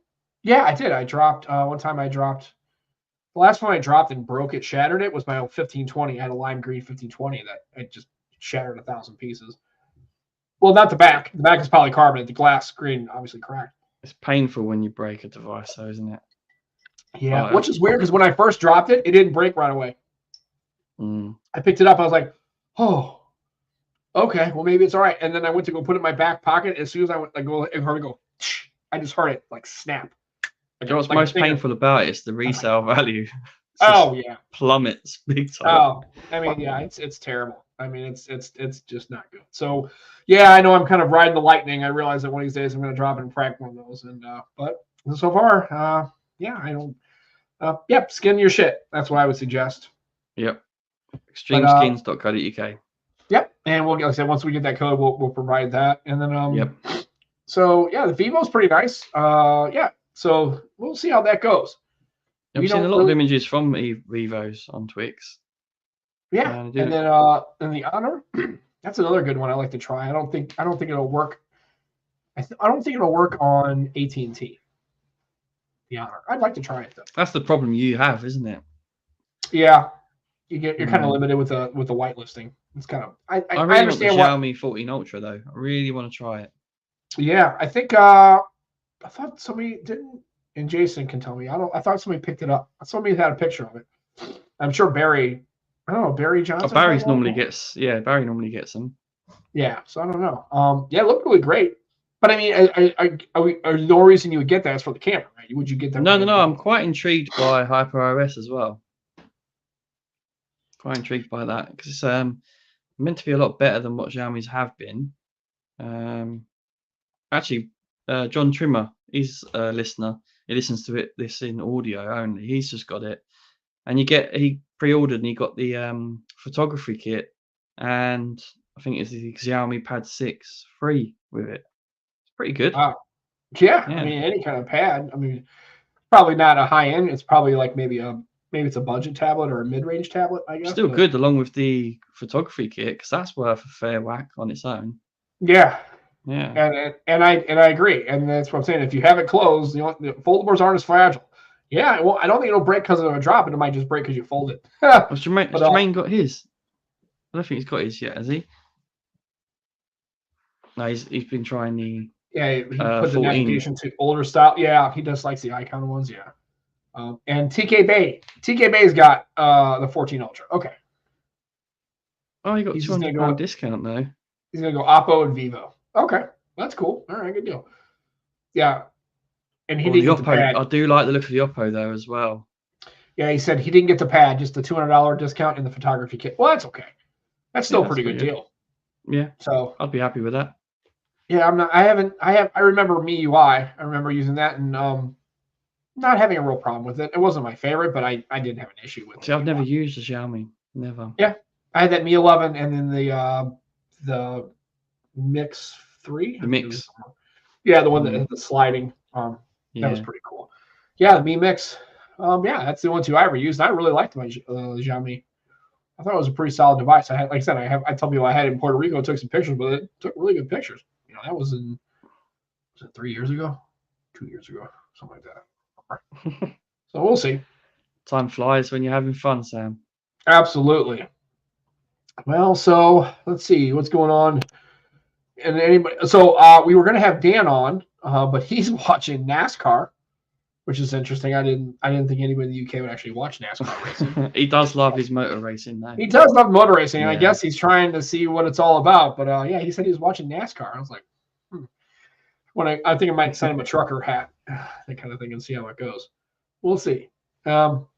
Yeah, I did. I dropped one time. The last one I dropped and broke it, shattered it, was my old 1520. I had a lime green 1520 that it just shattered 1,000 pieces. Well, not the back. The back is polycarbonate. The glass screen obviously cracked. It's painful when you break a device, though, isn't it? Yeah, which is weird because when I first dropped it, it didn't break right away. I picked it up. I was like, oh, okay, well, maybe it's all right. And then I went to go put it in my back pocket. As soon as I went, I heard it go, I just heard it like snap. What's most painful about it is the resale value. Plummets big time. Oh, I mean, yeah, it's terrible. I mean, it's just not good. So, yeah, I know I'm kind of riding the lightning. I realize that one of these days I'm going to drop and crack one of those. And but so far, I don't. Skin your shit. That's what I would suggest. Yep. Extremeskins.co.uk. Yep, and like I said, once we get that code, we'll provide that, and then So yeah, the Vivo's pretty nice. So we'll see how that goes. I've seen a lot of images from Vivos on Twix. Yeah, and then the Honor, that's another good one I like to try. I don't think it'll work. I don't think it'll work on AT&T. The Honor, I'd like to try it though. That's the problem you have, isn't it? Yeah, you're kind of limited with the whitelisting. It's kind of I really understand want the Xiaomi 14 Ultra though. I really want to try it. Yeah, I think I thought somebody didn't, and Jason can tell me. I thought somebody picked it up. Somebody had a picture of it. I'm sure Barry. I don't know, Barry Johnson. Barry normally gets them. Yeah, so I don't know. Yeah, it looked really great. But I mean, no reason you would get that is for the camera, right? Would you get that? No. I'm quite intrigued by HyperOS as well. Quite intrigued by that because it's meant to be a lot better than what Xiaomi's have been. Actually, John Trimmer, he's a listener. He listens to this in audio only. He's just got it, and he pre-ordered and he got the photography kit, and I think it's the Xiaomi Pad 6 free with it. It's pretty good. Yeah. I mean, any kind of pad. I mean, probably not a high end. It's probably like maybe it's a budget tablet or a mid-range tablet, I guess. Still good along with the photography kit because that's worth a fair whack on its own. Yeah. Yeah. And I agree. And that's what I'm saying. If you have it closed, the foldables aren't as fragile. Yeah, well, I don't think it'll break because of a drop. It might just break because you fold it. Has Jermaine got his? I don't think he's got his yet, has he? No, he's been trying the. Yeah, he put the navigation to older style. Yeah, he just likes the icon ones. Yeah. And TK Bay's got the 14 Ultra. Okay. Oh, he got £200 discount though. He's gonna go Oppo and Vivo. Okay, that's cool. All right, good deal. Yeah, and he didn't get the pad. I do like the look of the Oppo though as well. Yeah, he said he didn't get the pad, just the $200 discount in the photography kit. Well, that's okay. That's still a pretty good deal. Yeah. So I'd be happy with that. Yeah, I remember MIUI. I remember using that and not having a real problem with it. It wasn't my favorite, but I didn't have an issue with it. See, I've never used a Xiaomi. Never. Yeah, I had that Mi 11 and then the Mix 3. The Mix. Yeah, the one that had the sliding. That was pretty cool. Yeah, the Mi Mix. That's the only two I ever used. I really liked my Xiaomi. I thought it was a pretty solid device. I had, like I said, I tell people I had it in Puerto Rico. Took some pictures, but it took really good pictures. You know, that was it 3 years ago, 2 years ago, something like that. So we'll see. Time flies when you're having fun, Sam. Absolutely. Well, so let's see what's going on. And anybody, so we were going to have Dan on, but he's watching NASCAR, which is interesting. I didn't think anybody in the UK would actually watch NASCAR racing. He does love his motor racing, though. He does love motor racing, and I guess he's trying to see what it's all about. But he said he was watching NASCAR. I was like, when I think I might send him a trucker hat, that kind of thing, and see how it goes. We'll see. So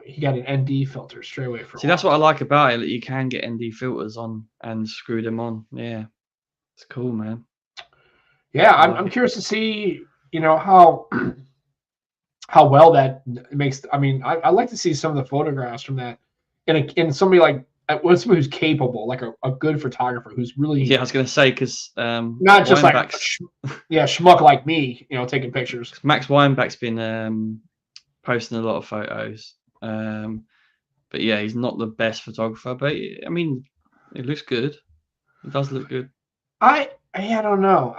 he got an ND filter straight away from. See, that's what I like about it. That you can get ND filters on and screw them on. Yeah. It's cool, man. Yeah, I'm curious to see, how well that makes. I mean, I like to see some of the photographs from that, in somebody like somebody who's capable, like a good photographer who's really. Yeah, I was gonna say because not just like schmuck like me, taking pictures. Max Weinbach's been posting a lot of photos, but yeah, he's not the best photographer. But I mean, it looks good. It does look good. I don't know.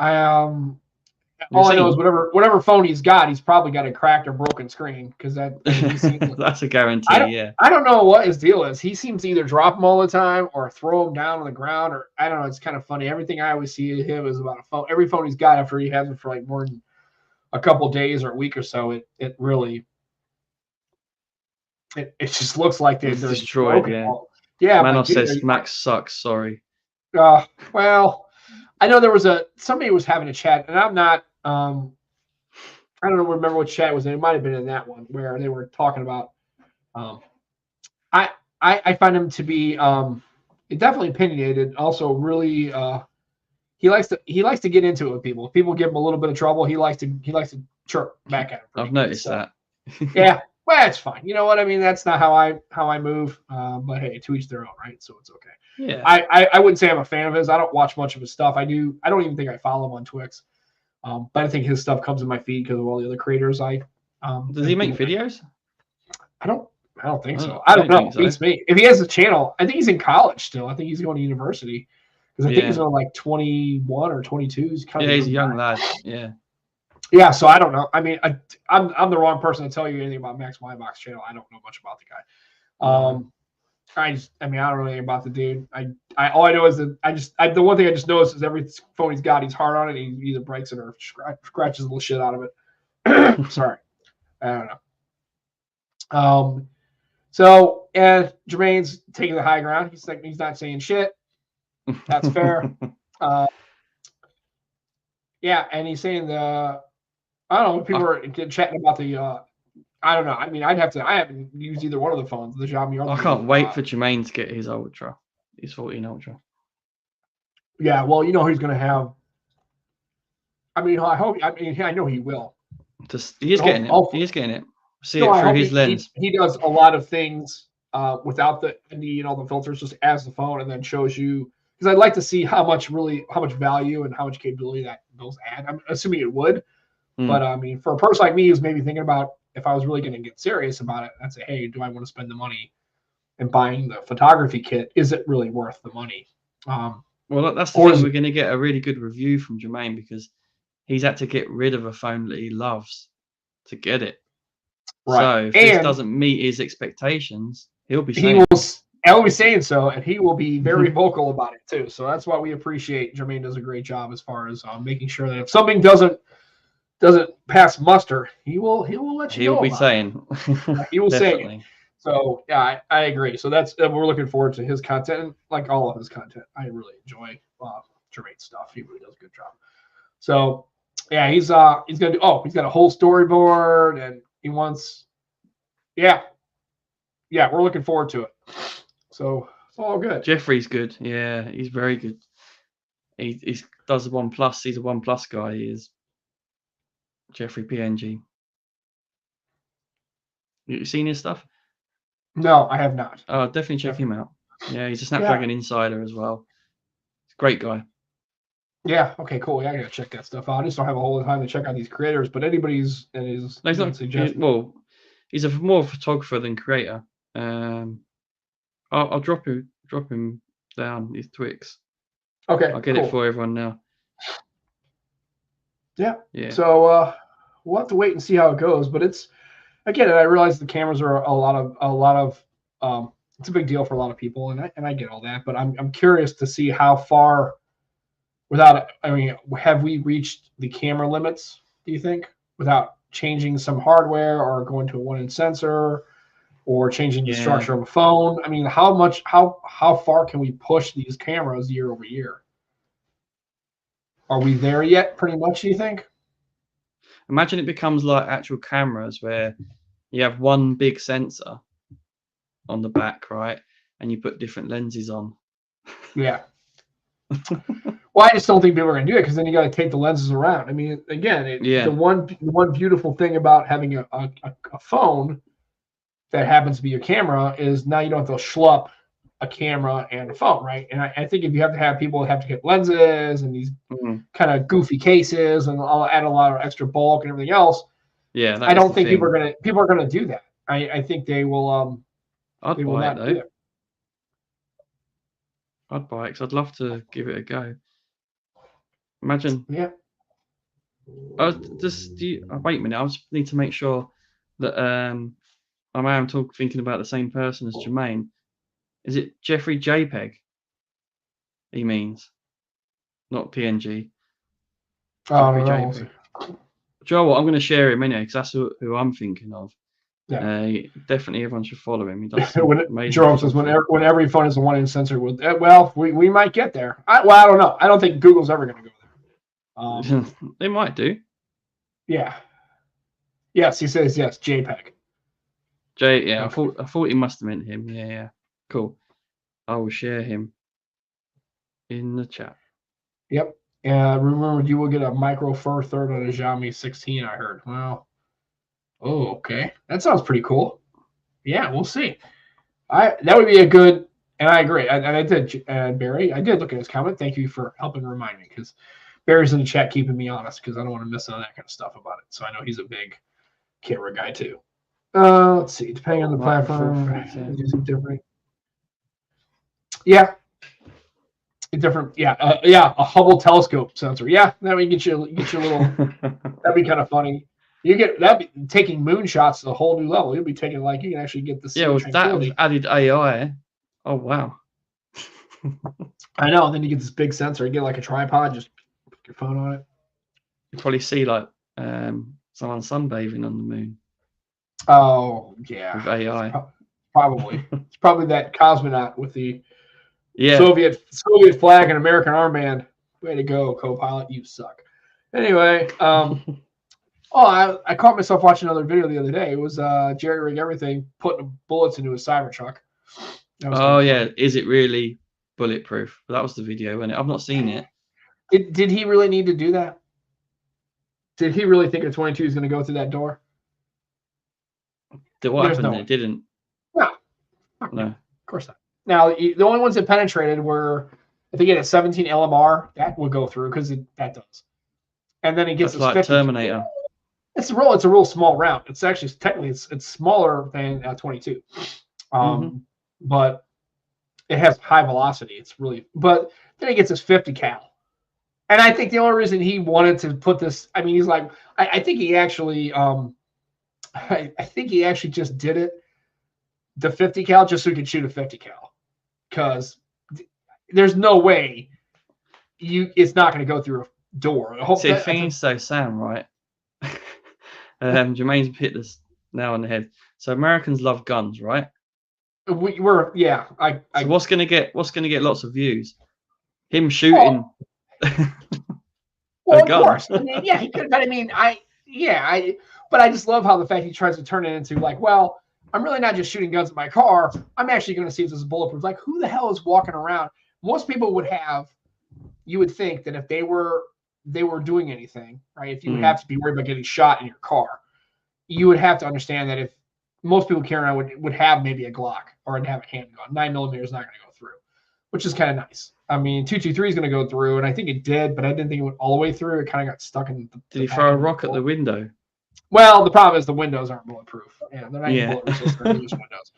All I know is whatever phone he's got, he's probably got a cracked or broken screen because that's a guarantee. I don't know what his deal is. He seems to either drop them all the time or throw them down on the ground, or I don't know. It's kind of funny. Everything I always see of him is about a phone. Every phone he's got after he has it for like more than a couple of days or a week or so, it really it just looks like they're destroyed. Yeah. Manos says Max sucks. Sorry. Well, I know somebody was having a chat, and I'm not. I don't remember what chat was in. It might have been in that one where they were talking about. I find him to be definitely opinionated. Also, really, he likes to get into it with people. If people give him a little bit of trouble, he likes to chirp back at him. I've noticed that. Yeah, well, it's fine. You know what I mean? That's not how I move. But hey, to each their own, right? So it's okay. Yeah. I wouldn't say I'm a fan of his. I don't watch much of his stuff. I don't even think I follow him on Twix. But I think his stuff comes in my feed because of all the other creators. Does he make videos? I don't think so. I don't know. Beats me. If he has a channel, I think he's in college still. I think he's going to university because I think he's on like 21 or 22. He's he's a young lad. Yeah. Yeah. So I don't know. I mean, I'm the wrong person to tell you anything about Max Weinbach's channel. I don't know much about the guy. I don't know anything about the dude. All I know is that the one thing I just noticed is every phone he's got, he's hard on it. He either breaks it or scratches the shit out of it. Sorry, I don't know. So and Jermaine's taking the high ground. He's like, he's not saying shit. That's fair. Yeah, and he's saying I don't know. People are chatting about the. I don't know. I mean, I haven't used either one of the phones. The Xiaomi. I can't wait for Jermaine to get his 14 Ultra. Yeah, well, he's going to have. I mean, I hope. I mean, I know he will. He is getting it. See it through his lens. He does a lot of things without the ND and all the filters, just as the phone, and then shows you. Because I'd like to see how much value and how much capability that those add. I'm assuming it would, but I mean, for a person like me who's maybe thinking about if I was really going to get serious about it, I'd say, hey, do I want to spend the money in buying the photography kit? Is it really worth the money? Well, that's the thing. We're going to get a really good review from Jermaine because he's had to get rid of a phone that he loves to get it. Right. So if this doesn't meet his expectations, he'll be saying so, and he will be very vocal about it too. So that's why we appreciate Jermaine does a great job as far as making sure that if something doesn't pass muster, he will let you know. He'll be saying. He will say it. So yeah, I agree. So we're looking forward to his content, and like all of his content. I really enjoy Jermaine's stuff. He really does a good job. So yeah, he's gonna do. He's got a whole storyboard, and he wants. Yeah, we're looking forward to it. So it's all good. Jeffrey's good. Yeah, he's very good. He does the OnePlus. He's a OnePlus guy. He is. Jeffrey PNG. You seen his stuff? No, I have not. Oh, definitely check him out. Yeah, he's a Snapdragon insider as well. He's a great guy. Yeah. Okay. Cool. Yeah, I gotta check that stuff out. I just don't have a whole lot of time to check out these creators, but anybody's in his. No, he's more photographer than creator. I'll drop him down his Twix. Okay. I'll get it for everyone now. Yeah. So we'll have to wait and see how it goes. But it's again, I realize the cameras are a lot of it's a big deal for a lot of people, and I get all that. But I'm curious to see how far have we reached the camera limits, do you think, without changing some hardware or going to a 1-inch sensor or changing the structure of a phone? I mean, how far can we push these cameras year over year? Are we there yet, pretty much, do you think? Imagine it becomes like actual cameras where you have one big sensor on the back, right? And you put different lenses on. Yeah. Well, I just don't think people are going to do it because then you got to take the lenses around. I mean, again, the one beautiful thing about having a phone that happens to be your camera is now you don't have to schlup a camera and a phone, right? And I think if you have to have people have to get lenses and these kind of goofy cases and I'll add a lot of extra bulk and everything else. Yeah, I don't think people are gonna do that. I think they will. I'd buy it though. I'd buy it because I'd love to give it a go. Imagine. Yeah. Wait a minute. I just need to make sure that I am thinking about the same person as Jermaine. Is it Jeffrey JPEG? He means, not PNG. Jeffrey JPEG. Do you know what? I'm going to share him anyway because that's who I'm thinking of. Yeah. Definitely, everyone should follow him. He does Jerome says when every phone is a 1-inch sensor. Well, we might get there. I don't know. I don't think Google's ever going to go there. They might do. Yeah. Yes, he says yes. JPEG. Yeah, okay. I thought he must have meant him. Yeah. Cool. I will share him in the chat. Yep. Remember, you will get a micro Four Third on a Xiaomi 16. I heard. Well. Oh, okay. That sounds pretty cool. Yeah, we'll see. That would be a good. And I agree. And I did. Barry, I did look at his comment. Thank you for helping remind me because Barry's in the chat keeping me honest because I don't want to miss on that kind of stuff about it. So I know he's a big camera guy too. Let's see. Depending on the platform, is it different? Yeah. Different. Yeah. A Hubble telescope sensor. Yeah. That would get you a little. That'd be kind of funny. You get that taking moonshots to a whole new level. You'll be taking you can actually get the that was added AI. Oh wow. I know. And then you get this big sensor. You get like a tripod. Just put your phone on it. You probably see like someone sunbathing on the moon. Oh yeah. With AI. Probably. It's probably that cosmonaut with the Soviet flag and American armband. Way to go, co-pilot. You suck. Anyway. I caught myself watching another video the other day. It was Jerry Rig Everything putting bullets into a Cybertruck. Is it really bulletproof? That was the video, and I've not seen it. Did he really need to do that? Did he really think a 22 is going to go through that door? What happened there? Didn't. No. Of course not. Now, the only ones that penetrated were, I think, a 17 LMR. That would go through because that does. And then it gets like 50. Terminator. It's a real small round. It's actually technically it's smaller than a 22, but it has high velocity. It's really, but then he gets his 50 cal, and I think the only reason he wanted to put this, I mean, he's like, I think he actually, I think he actually just did it, the 50 cal, just so he could shoot a 50 cal, because there's no way it's not going to go through a door. See, the thing is though, Sam, right? Jermaine's hit this nail on the head. So Americans love guns, right? So what's gonna get lots of views? Him shooting. Well, of course. I mean, yeah, he could. But I mean, but I just love how the fact he tries to turn it into like, well, I'm really not just shooting guns at my car. I'm actually going to see if this is bulletproof. Like, who the hell is walking around? Most people you would think that if they were doing anything, right? If you would have to be worried about getting shot in your car, you would have to understand that if most people carrying around would have maybe a Glock or would have a handgun. 9mm is not going to go through, which is kind of nice. I mean, 223 is going to go through, and I think it did, but I didn't think it went all the way through. It kind of got stuck in. Did he throw a rock at the window? Well, the problem is the windows aren't bulletproof. Yeah, they're not even bullet resistant. They're just windows.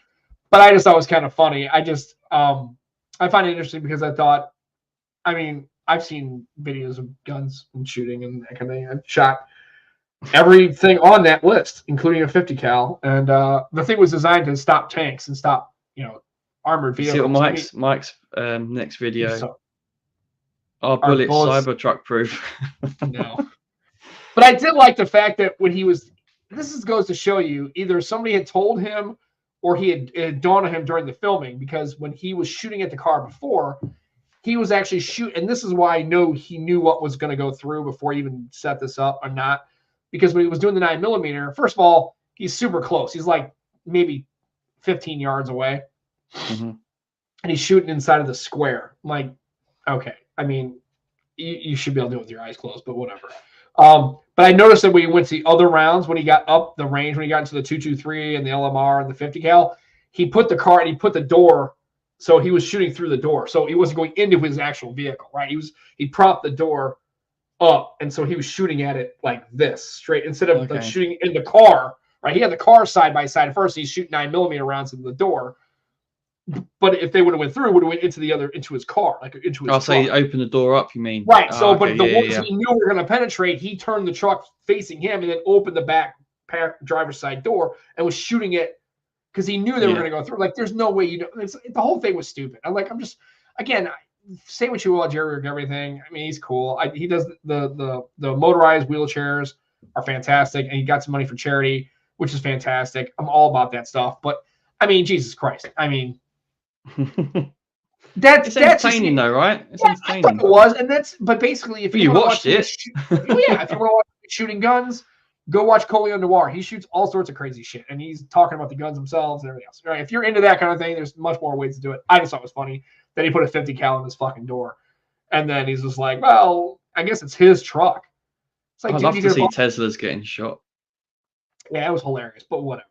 But I just thought it was kind of funny. I just I find it interesting because I thought, I mean, I've seen videos of guns and shooting and that kind of thing. I've shot everything on that list, including a 50 cal. And the thing was designed to stop tanks and stop, armored vehicles. See what Mike's next video. Our bullets Cybertruck proof. No. But I did like the fact that when he was, goes to show you, either somebody had told him or it had dawned on him during the filming, because when he was shooting at the car before, he was actually shooting, and this is why I know he knew what was going to go through before he even set this up or not, because when he was doing the 9mm, first of all, he's super close. He's like maybe 15 yards away, and he's shooting inside of the square. I'm like, okay. I mean, you should be able to do it with your eyes closed, but whatever. But I noticed that when he went to the other rounds, when he got up the range, when he got into the 223 and the LMR and the 50 cal, he put the door, so he was shooting through the door, so he wasn't going into his actual vehicle, right? He propped the door up, and so he was shooting at it like this, straight, instead of like shooting in the car, right? He had the car side by side at first. He's shooting 9mm rounds into the door. But if they would have went through, would have went into his car, like into his car. So he opened the door up, you mean? Right. So, but the ones he knew were going to penetrate, he turned the truck facing him and then opened the back driver's side door and was shooting it because he knew they were going to go through. Like, there's no way the whole thing was stupid. Again, say what you will about Jerry and everything. I mean, he's cool. He does the motorized wheelchairs are fantastic, and he got some money for charity, which is fantastic. I'm all about that stuff. But I mean, Jesus Christ. I mean, that's entertaining though, right? It's entertaining. I thought it was, but basically, if you watched it, if you want to watch shooting guns, go watch Coley Noir. He shoots all sorts of crazy shit, and he's talking about the guns themselves and everything else. Right? If you're into that kind of thing, there's much more ways to do it. I just thought it was funny that he put a 50 cal in his fucking door, and then he's just like, "Well, I guess it's his truck." It's like, I'd love to see Teslas getting shot. Yeah, it was hilarious, but whatever.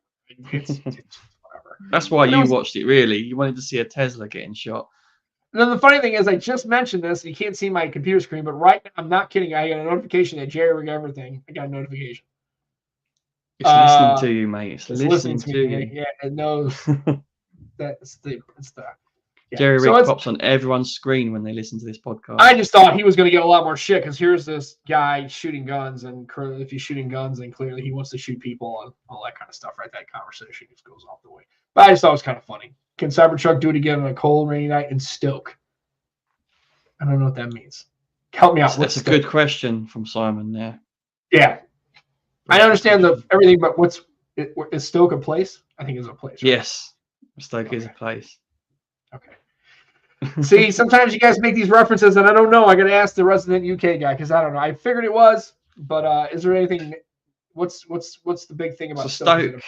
It's whatever. That's why you watched it, really. You wanted to see a Tesla getting shot. And then the funny thing is, I just mentioned this. You can't see my computer screen, but right now, I'm not kidding. I got a notification that Jerry rigged everything. I got a notification. It's listening to you, mate. It's listening to you. Yeah, it knows that it's the Jerry Rig pops on everyone's screen when they listen to this podcast. I just thought he was going to get a lot more shit because here's this guy shooting guns, and if he's shooting guns, then clearly he wants to shoot people and all that kind of stuff, right? That conversation just goes off the way. But I just thought it was kind of funny. Can Cybertruck do it again on a cold, rainy night in Stoke? I don't know what that means. Help me out. That's a good question from Simon there. Yeah. I understand everything, but is Stoke a place? I think it's a place. Right? Yes. Stoke is a place. Okay. See, sometimes you guys make these references, and I don't know. I got to ask the resident UK guy because I don't know. I figured it was, but is there anything? What's the big thing about Stoke?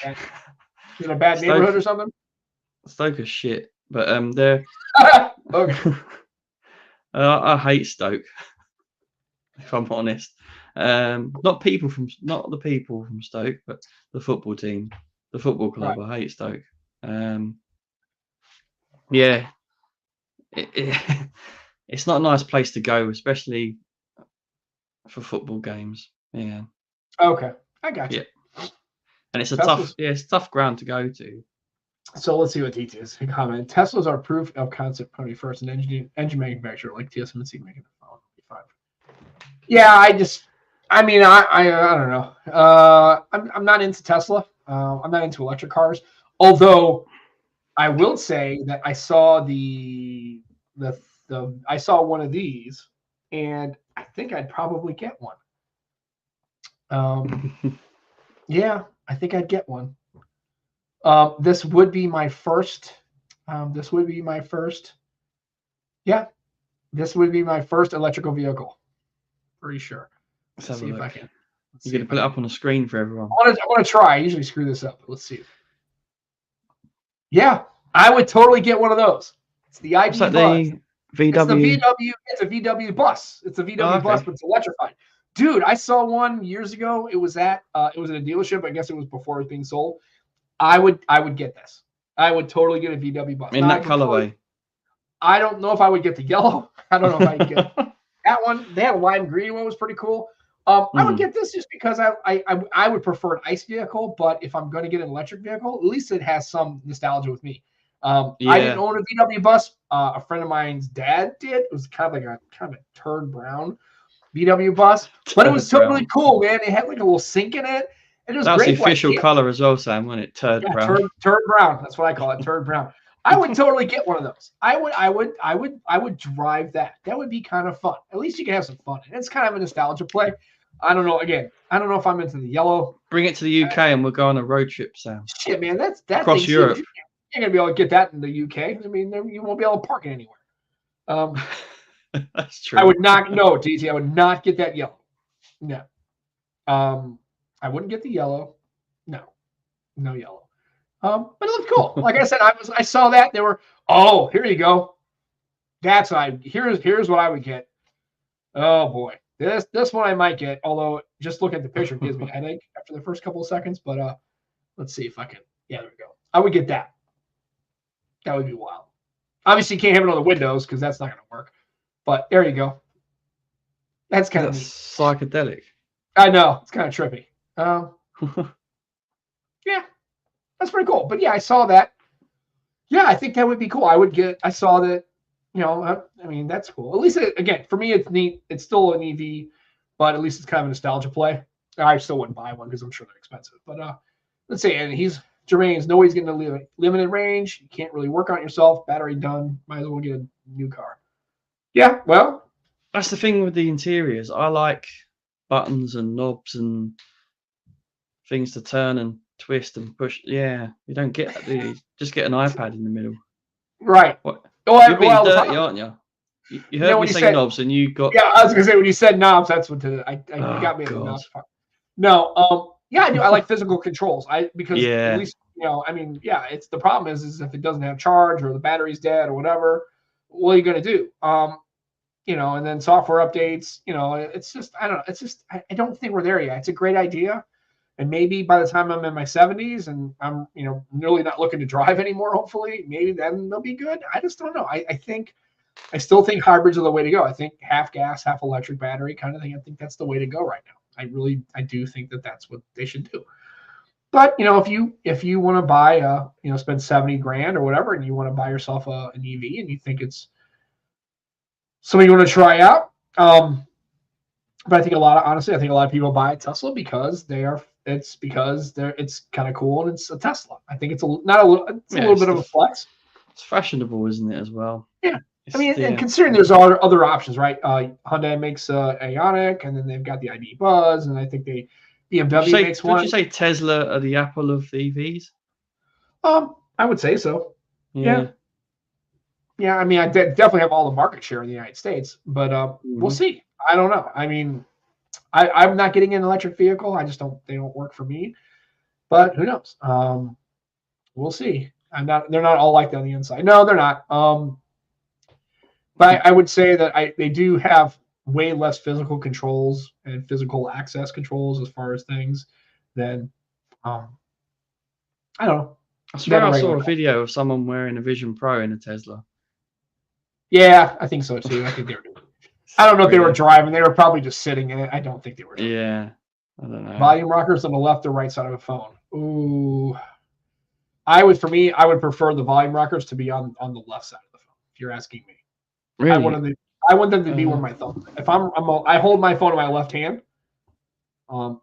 Is it a bad neighborhood or something? Stoke is shit, but they're okay. I hate Stoke, if I'm honest. Not the people from Stoke, but the football team, the football club. Right. I hate Stoke. Yeah, it's not a nice place to go, especially for football games. Yeah. Okay, I got you. Yeah. And it's a tough ground to go to. So let's see what DT is. Comment: Teslas are proof of concept pony first, and engine manufacturer like TSMC making the phone. Yeah, I don't know. I'm not into Tesla. I'm not into electric cars. Although I will say that I saw I saw one of these, and I think I'd probably get one. Yeah, I think I'd get one. This would be my first. Yeah, this would be my first electrical vehicle. Pretty sure. Let's see if I can. You're going to put it up on the screen for everyone. I want to try. I usually screw this up. Let's see. Yeah, I would totally get one of those. It's the ID bus. The VW. It's a VW bus. It's a VW bus, but it's electrified. Dude, I saw one years ago. It was at a dealership. I guess it was before it was being sold. I would get this. I would totally get a VW bus. In that colorway. I don't know if I would get the yellow. I don't know if I would get that one. They had a lime green one, was pretty cool. I would get this just because I would prefer an ICE vehicle, but if I'm going to get an electric vehicle, at least it has some nostalgia with me. I didn't own a VW bus. A friend of mine's dad did. It was kind of a turd brown VW bus, but it was totally cool, man. It had like a little sink in it. And it was That's the official color as well, Sam, wasn't it? Turd brown. Turd brown. That's what I call it. Turd brown. I would totally get one of those. I would drive that. That would be kind of fun. At least you can have some fun. And it's kind of a nostalgia play. I don't know. Again, I don't know if I'm into the yellow. Bring it to the UK and we'll go on a road trip, Sam. Shit, man, that's across Europe. You're gonna be able to get that in the UK. I mean, you won't be able to park it anywhere. That's true. I would not. No, DT, I would not get that yellow. No. I wouldn't get the yellow. No yellow. But it looked cool. Like I said, I saw that. They were, here you go. That's what here's what I would get. Oh boy, this one I might get. Although just look at the picture gives me a headache after the first couple of seconds. But let's see if I can. Yeah, there we go. I would get that. That would be wild. Obviously, you can't have it on the Windows because that's not going to work. But there you go. That's kind of neat. Psychedelic. I know it's kind of trippy. Yeah, that's pretty cool. But yeah, I saw that. Yeah, I think that would be cool. I saw that. I mean, that's cool. At least, again, for me, it's neat. It's still an EV, but at least it's kind of a nostalgia play. I still wouldn't buy one because I'm sure they're expensive. But let's see. And Jermaine's nobody's getting a limited range. You can't really work on it yourself. Battery done. Might as well get a new car. Yeah, well, that's the thing with the interiors. I like buttons and knobs and things to turn and twist and push. Yeah, you don't get that, do you? Just get an iPad in the middle. Right. What? You're being dirty, aren't you? You heard me say knobs, and you got. Yeah, I was gonna say when you said knobs, that's what you got me in the knobs part. No, yeah, I do. I like physical controls. Because at least I mean, yeah, it's the problem is if it doesn't have charge or the battery's dead or whatever, what are you gonna do? And then software updates. It's just I don't know. It's just I don't think we're there yet. It's a great idea. And maybe by the time I'm in my 70s and I'm, really not looking to drive anymore, hopefully, maybe then they'll be good. I just don't know. I still think hybrids are the way to go. I think half gas, half electric battery kind of thing. I think that's the way to go right now. I do think that that's what they should do. But, if you want to buy spend 70 grand or whatever, and you want to buy yourself an EV and you think it's something you want to try out, but I think a lot of people buy a Tesla because it's kind of cool and it's a Tesla. I think it's a little bit of a flex. It's fashionable, isn't it, as well? Yeah. And considering there's other options, right? Hyundai makes Ioniq, and then they've got the ID Buzz, and I think BMW makes one. Would you say Tesla are the Apple of EVs? I would say so. Yeah. Yeah, I mean, I definitely have all the market share in the United States, but we'll see. I don't know. I mean, I'm not getting an electric vehicle. They don't work for me, but who knows? We'll see. They're not all like that on the inside. No, they're not. But I would say that they do have way less physical controls and physical access controls as far as things than, I don't know. I swear I saw a video of someone wearing a Vision Pro in a Tesla. Yeah, I think so too. I think they were doing it. I don't know if they were driving. They were probably just sitting in it. I don't think they were driving. Yeah, I don't know. Volume rockers on the left or right side of a phone. Ooh. I would prefer the volume rockers to be on the left side of the phone, if you're asking me. Really? I want them to be where my thumb. If I hold my phone in my left hand,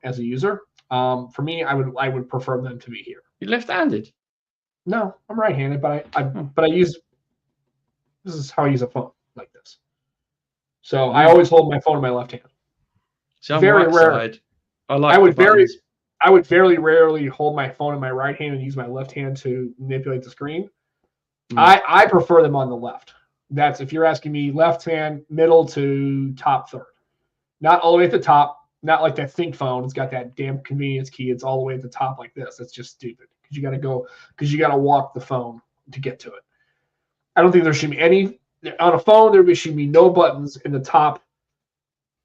as a user, for me, I would prefer them to be here. You're left-handed? No, I'm right-handed, but I use. This is how I use a phone, like this. So I always hold my phone in my left hand. See, I'm very rare. I would very rarely hold my phone in my right hand and use my left hand to manipulate the screen. I prefer them on the left. That's if you're asking me, left hand, middle to top third. Not all the way at the top. Not like that Think phone. It's got that damn convenience key. It's all the way at the top like this. That's just stupid because you got to walk the phone to get to it. I don't think there should be any on a phone. There should be no buttons in the top,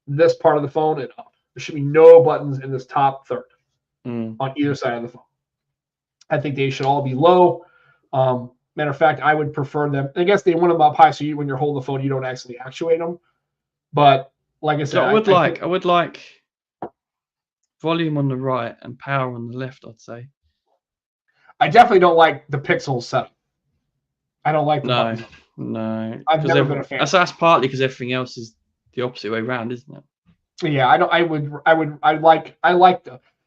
this part of the phone and up. There should be no buttons in this top third on either side of the phone. I think they should all be low. Matter of fact, I would prefer them. I guess they want them up high, so when you're holding the phone, you don't actually actuate them. But like I said, I would like volume on the right and power on the left. I'd say. I definitely don't like the Pixel setup. I don't like the buttons. No. I've never been a fan. That's partly because everything else is the opposite way around, isn't it? Yeah, I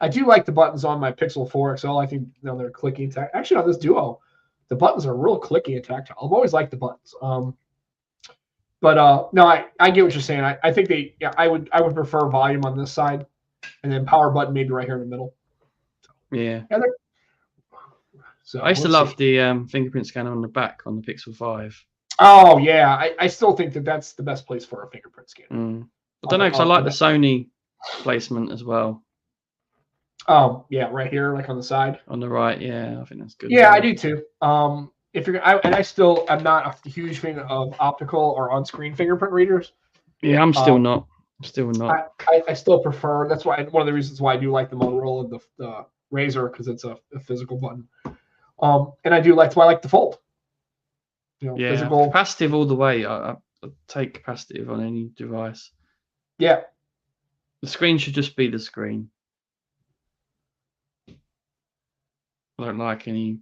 do like the buttons on my Pixel 4 XL. I think they're clicky and tactile. Actually, on this Duo, the buttons are real clicky and tactile. I've always liked the buttons. But no, I get what you're saying. I think I would prefer volume on this side, and then power button maybe right here in the middle. Yeah. So I used to love the fingerprint scanner on the back on the Pixel 5. Oh yeah, I still think that's the best place for a fingerprint scanner. I don't know because I like the Sony placement as well. Oh yeah, right here, like on the side. On the right, yeah, I think that's good. Yeah, I do too. I'm not a huge fan of optical or on-screen fingerprint readers. Yeah, I'm still not. Still not. I still prefer. That's why one of the reasons why I do like the Motorola, the Razor, because it's a physical button. And I do like why I like the Fold. Physical. Capacitive all the way. I take capacitive on any device. Yeah. The screen should just be the screen. I don't like any.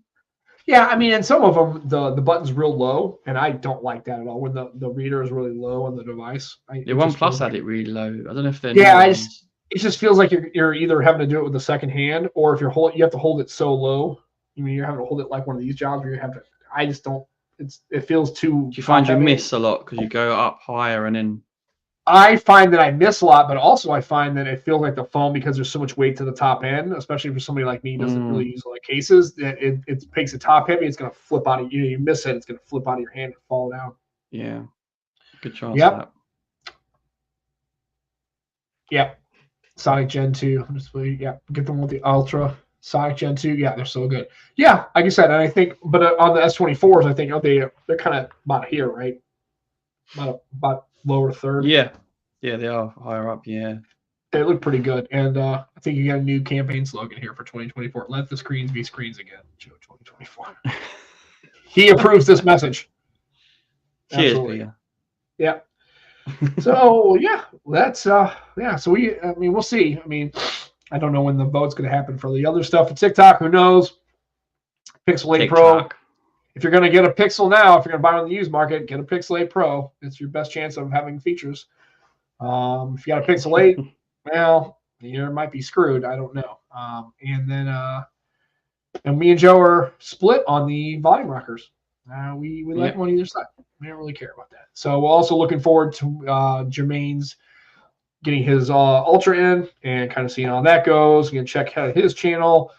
Yeah, I mean, and some of them, the button's real low, and I don't like that at all. When the reader is really low on the device. OnePlus had it really low. I don't know if they're. Yeah, it just feels like you're either having to do it with the second hand, or if you have to hold it so low. I mean, you're having to hold it like one of these jobs where you have to. I just don't. It feels too. Do you find you miss a lot because you go up higher and then? I find that I miss a lot, but also I find that it feels like the phone, because there's so much weight to the top end, especially for somebody like me who doesn't really use a lot of cases, that it makes it top heavy. It's going to flip out of you. You miss it, it's going to flip out of your hand and fall down. Yeah, good chance. Yep. Yep. Sonic Gen 2. Get them with the Ultra. Sonic Gen 2. Yeah, they're so good. Yeah, like I said, and I think, but on the S24s, I think they're kind of about here, right? About lower third. Yeah, they are higher up. Yeah, they look pretty good, and I think you got a new campaign slogan here for 2024. Let the screens be screens again. 2024. He approves this message. Absolutely. Yeah. So yeah, that's So we'll see. I mean, I don't know when the vote's going to happen for the other stuff. For TikTok, who knows? Pixel 8 Pro. If you're going to get a Pixel now, if you're going to buy it on the used market, get a Pixel 8 Pro. It's your best chance of having features. If you got a Pixel 8, well, you might be screwed. I don't know. And then, and me and Joe are split on the volume rockers. We like them on either side. We don't really care about that. So we're also looking forward to Jermaine's getting his Ultra in and kind of seeing how that goes. You can check out his channel.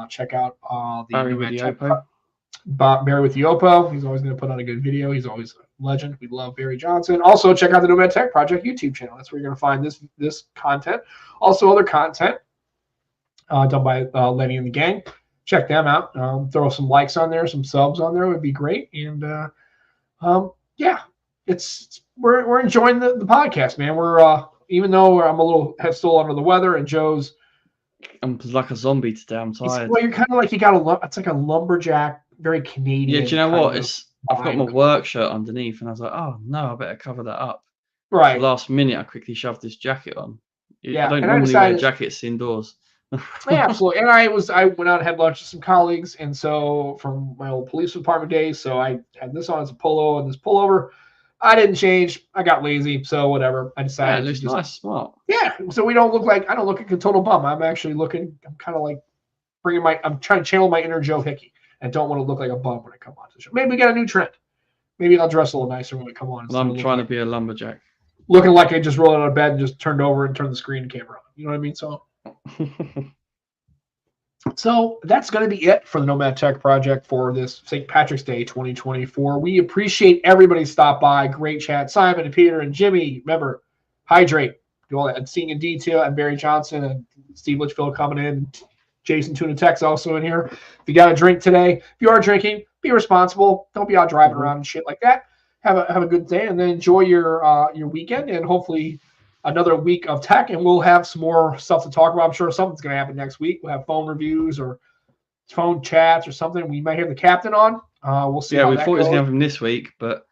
Check out the Barry with the Oppo. Barry with the Oppo. He's always going to put on a good video. He's always a legend. We love Barry Johnson. Also, check out the Nomad Tech Project YouTube channel. That's where you're going to find this content. Also, other content done by Lenny and the gang. Check them out. Throw some likes on there, some subs on there would be great. And we're enjoying the podcast, man. We're even though I'm a little still under the weather, and Joe's. I'm like a zombie today. I'm tired. Well, you're kind of like it's like a lumberjack, very Canadian. Yeah, do you know what? I've got my work shirt underneath, and I was like, oh no, I better cover that up. Right. So last minute, I quickly shoved this jacket on. Yeah, I don't normally wear jackets indoors. Yeah, absolutely. And I went out and had lunch with some colleagues, and so from my old police department days, so I had this on as a polo and this pullover. I didn't change. I got lazy, so whatever. I decided. Yeah, it looks nice, smart. Yeah, so I don't look like a total bum. I'm actually looking. I'm kind of like I'm trying to channel my inner Joe Hickey, and don't want to look like a bum when I come on to the show. Maybe we got a new trend. Maybe I'll dress a little nicer when we come on. Well, I'm trying to be a lumberjack. Looking like I just rolled out of bed and just turned over and turned the screen camera on. You know what I mean? So that's going to be it for the Nomad Tech Project for this St. Patrick's Day 2024. We appreciate everybody stop by. Great chat. Simon and Peter and Jimmy. Remember, hydrate. Do all that. And Seeing in Detail and Barry Johnson and Steve Litchfield coming in. Jason Tuna Tech's also in here. If you got a drink today, if you are drinking, be responsible. Don't be out driving around and shit like that. Have a good day and then enjoy your weekend, and hopefully another week of tech, and we'll have some more stuff to talk about. I'm sure something's going to happen next week. We'll have phone reviews or phone chats or something. We might have the captain on. We'll see. Yeah, we thought he was going to have him this week, but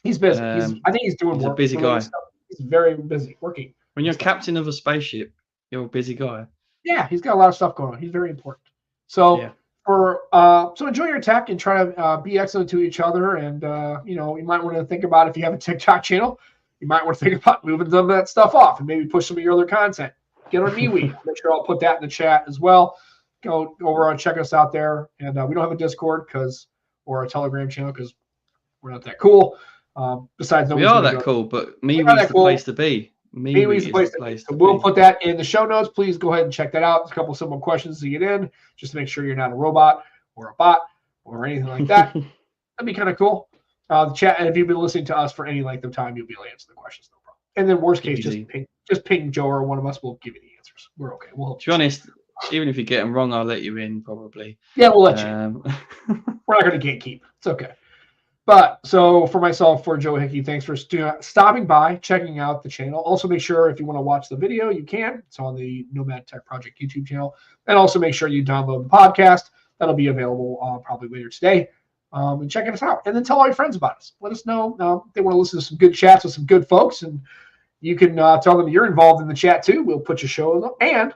he's busy. I think he's doing work. He's a busy guy. He's very busy working. When you're captain of a spaceship, you're a busy guy. Yeah, he's got a lot of stuff going on. He's very important. So yeah. So enjoy your tech and try to be excellent to each other. And you might want to think about, if you have a TikTok channel, you might want to think about moving some of that stuff off and maybe push some of your other content. Get on MeWe. Make sure I'll put that in the chat as well. Go over and check us out there. And we don't have a Discord or a Telegram channel because we're not that cool. Besides, we are that cool, but MeWe's the place to be. MeWe's the place to be. So we'll put that in the show notes. Please go ahead and check that out. There's a couple of simple questions to get in, just to make sure you're not a robot or a bot or anything like that. That'd be kind of cool. The chat, and if you've been listening to us for any length of time, you'll be able to answer the questions, no problem. And then worst case, just ping Joe or one of us. We'll give you the answers. We're okay. We'll help. To be honest, even if you get them wrong, I'll let you in probably. Yeah, we'll let you in. We're not going to gatekeep. It's okay. But so for myself, for Joe Hickey, thanks for stopping by, checking out the channel. Also, make sure if you want to watch the video, you can. It's on the Nomad Tech Project YouTube channel. And also make sure you download the podcast. That'll be available probably later today. And checking us out. And then tell all your friends about us. Let us know they want to listen to some good chats with some good folks. And you can tell them you're involved in the chat too. We'll put your show. And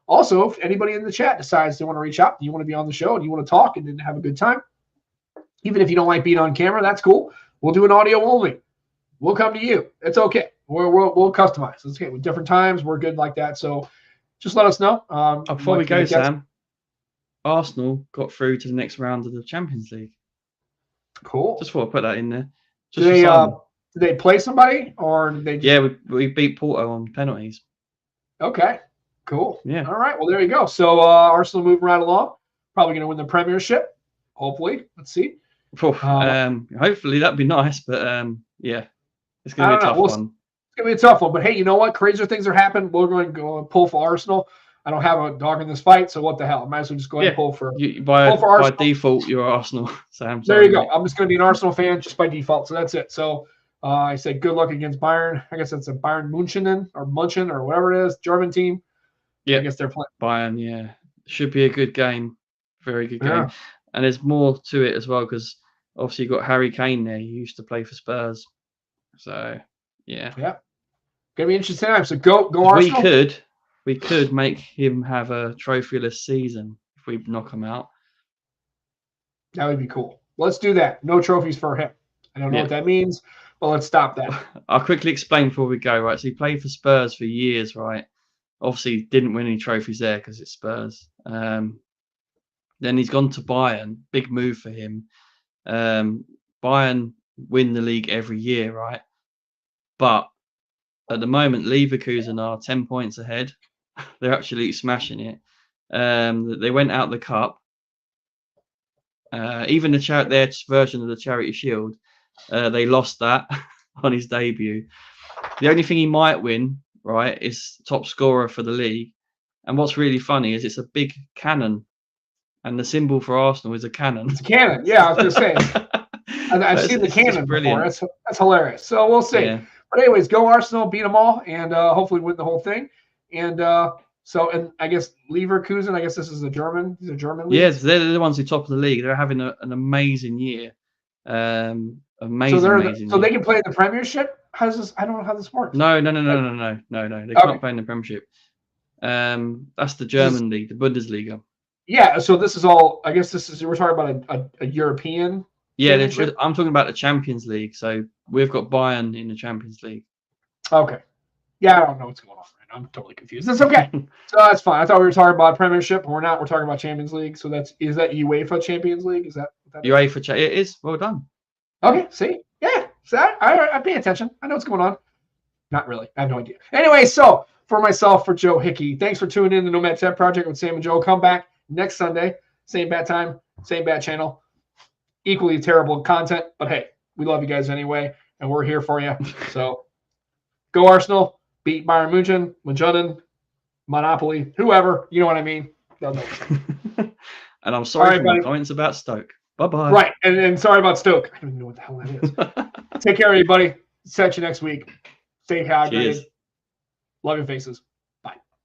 also, if anybody in the chat decides they want to reach out, you want to be on the show and you want to talk and have a good time, even if you don't like being on camera, that's cool. We'll do an audio only. We'll come to you. It's okay. We'll customize. It's okay. With different times, we're good like that. So just let us know. Before we go, Sam, Arsenal got through to the next round of the Champions League. Cool. Just thought I'd put that in there. Did they play somebody or did they? Yeah, we beat Porto on penalties. Okay. Cool. Yeah. All right. Well, there you go. So Arsenal moving right along. Probably going to win the Premiership. Hopefully. Let's see. Hopefully that'd be nice, but yeah, it's going to be a tough one. It's going to be a tough one. But hey, you know what? Crazier things are happening. We're going to go and pull for Arsenal. I don't have a dog in this fight, so what the hell? I might as well just go ahead and pull for Arsenal. By default, you're Arsenal, Sam. There you go. I'm just going to be an Arsenal fan just by default. So that's it. So I said good luck against Bayern. I guess that's a Bayern München or whatever it is, German team. Yeah, I guess they're playing Bayern. Yeah, should be a good game. Very good game. Yeah. And there's more to it as well because obviously you've got Harry Kane there. He used to play for Spurs. So, yeah. Yeah. Going to be interesting time. So go Arsenal. We could make him have a trophyless season if we knock him out. That would be cool. Let's do that. No trophies for him. I don't know what that means, but let's stop that. I'll quickly explain before we go, right? So he played for Spurs for years, right? Obviously didn't win any trophies there because it's Spurs. Then he's gone to Bayern. Big move for him. Bayern win the league every year, right? But at the moment, Leverkusen are 10 points ahead. They're actually smashing it. They went out the cup. Even their version of the Charity Shield, they lost that on his debut. The only thing he might win, right, is top scorer for the league. And what's really funny is it's a big cannon. And the symbol for Arsenal is a cannon. It's a cannon. Yeah, I was going to say. I've seen the cannon before. That's hilarious. So we'll see. Yeah. But anyways, go Arsenal, beat them all, and hopefully win the whole thing. And and I guess Leverkusen, I guess this is a German. These are German leagues. Yes, they're the ones who top of the league. They're having an amazing year. Amazing. So they can play in the Premiership. How does this? I don't know how this works. No. They can't play in the Premiership. That's the German league, the Bundesliga. Yeah, so this is all. I guess we're talking about a European. Yeah, I'm talking about the Champions League. So we've got Bayern in the Champions League. Okay. Yeah, I don't know what's going on right now. I'm totally confused. That's okay. So that's fine. I thought we were talking about Premiership, but we're not. We're talking about Champions League. So is that UEFA Champions League? Is that UEFA? It is. Well done. Okay. See, yeah. So I pay attention. I know what's going on. Not really. I have no idea. Anyway, so for myself, for Joe Hickey, thanks for tuning in to Nomad Tech Project with Sam and Joe. Come back next Sunday, same bad time, same bad channel. Equally terrible content, but hey, we love you guys anyway, and we're here for you. So go Arsenal, beat Bayern München, Monopoly, whoever, you know what I mean. And I'm sorry for my comments about Stoke. Bye-bye. Right, and sorry about Stoke. I don't even know what the hell that is. Take care, everybody. Catch you next week. Stay hydrated. Love your faces.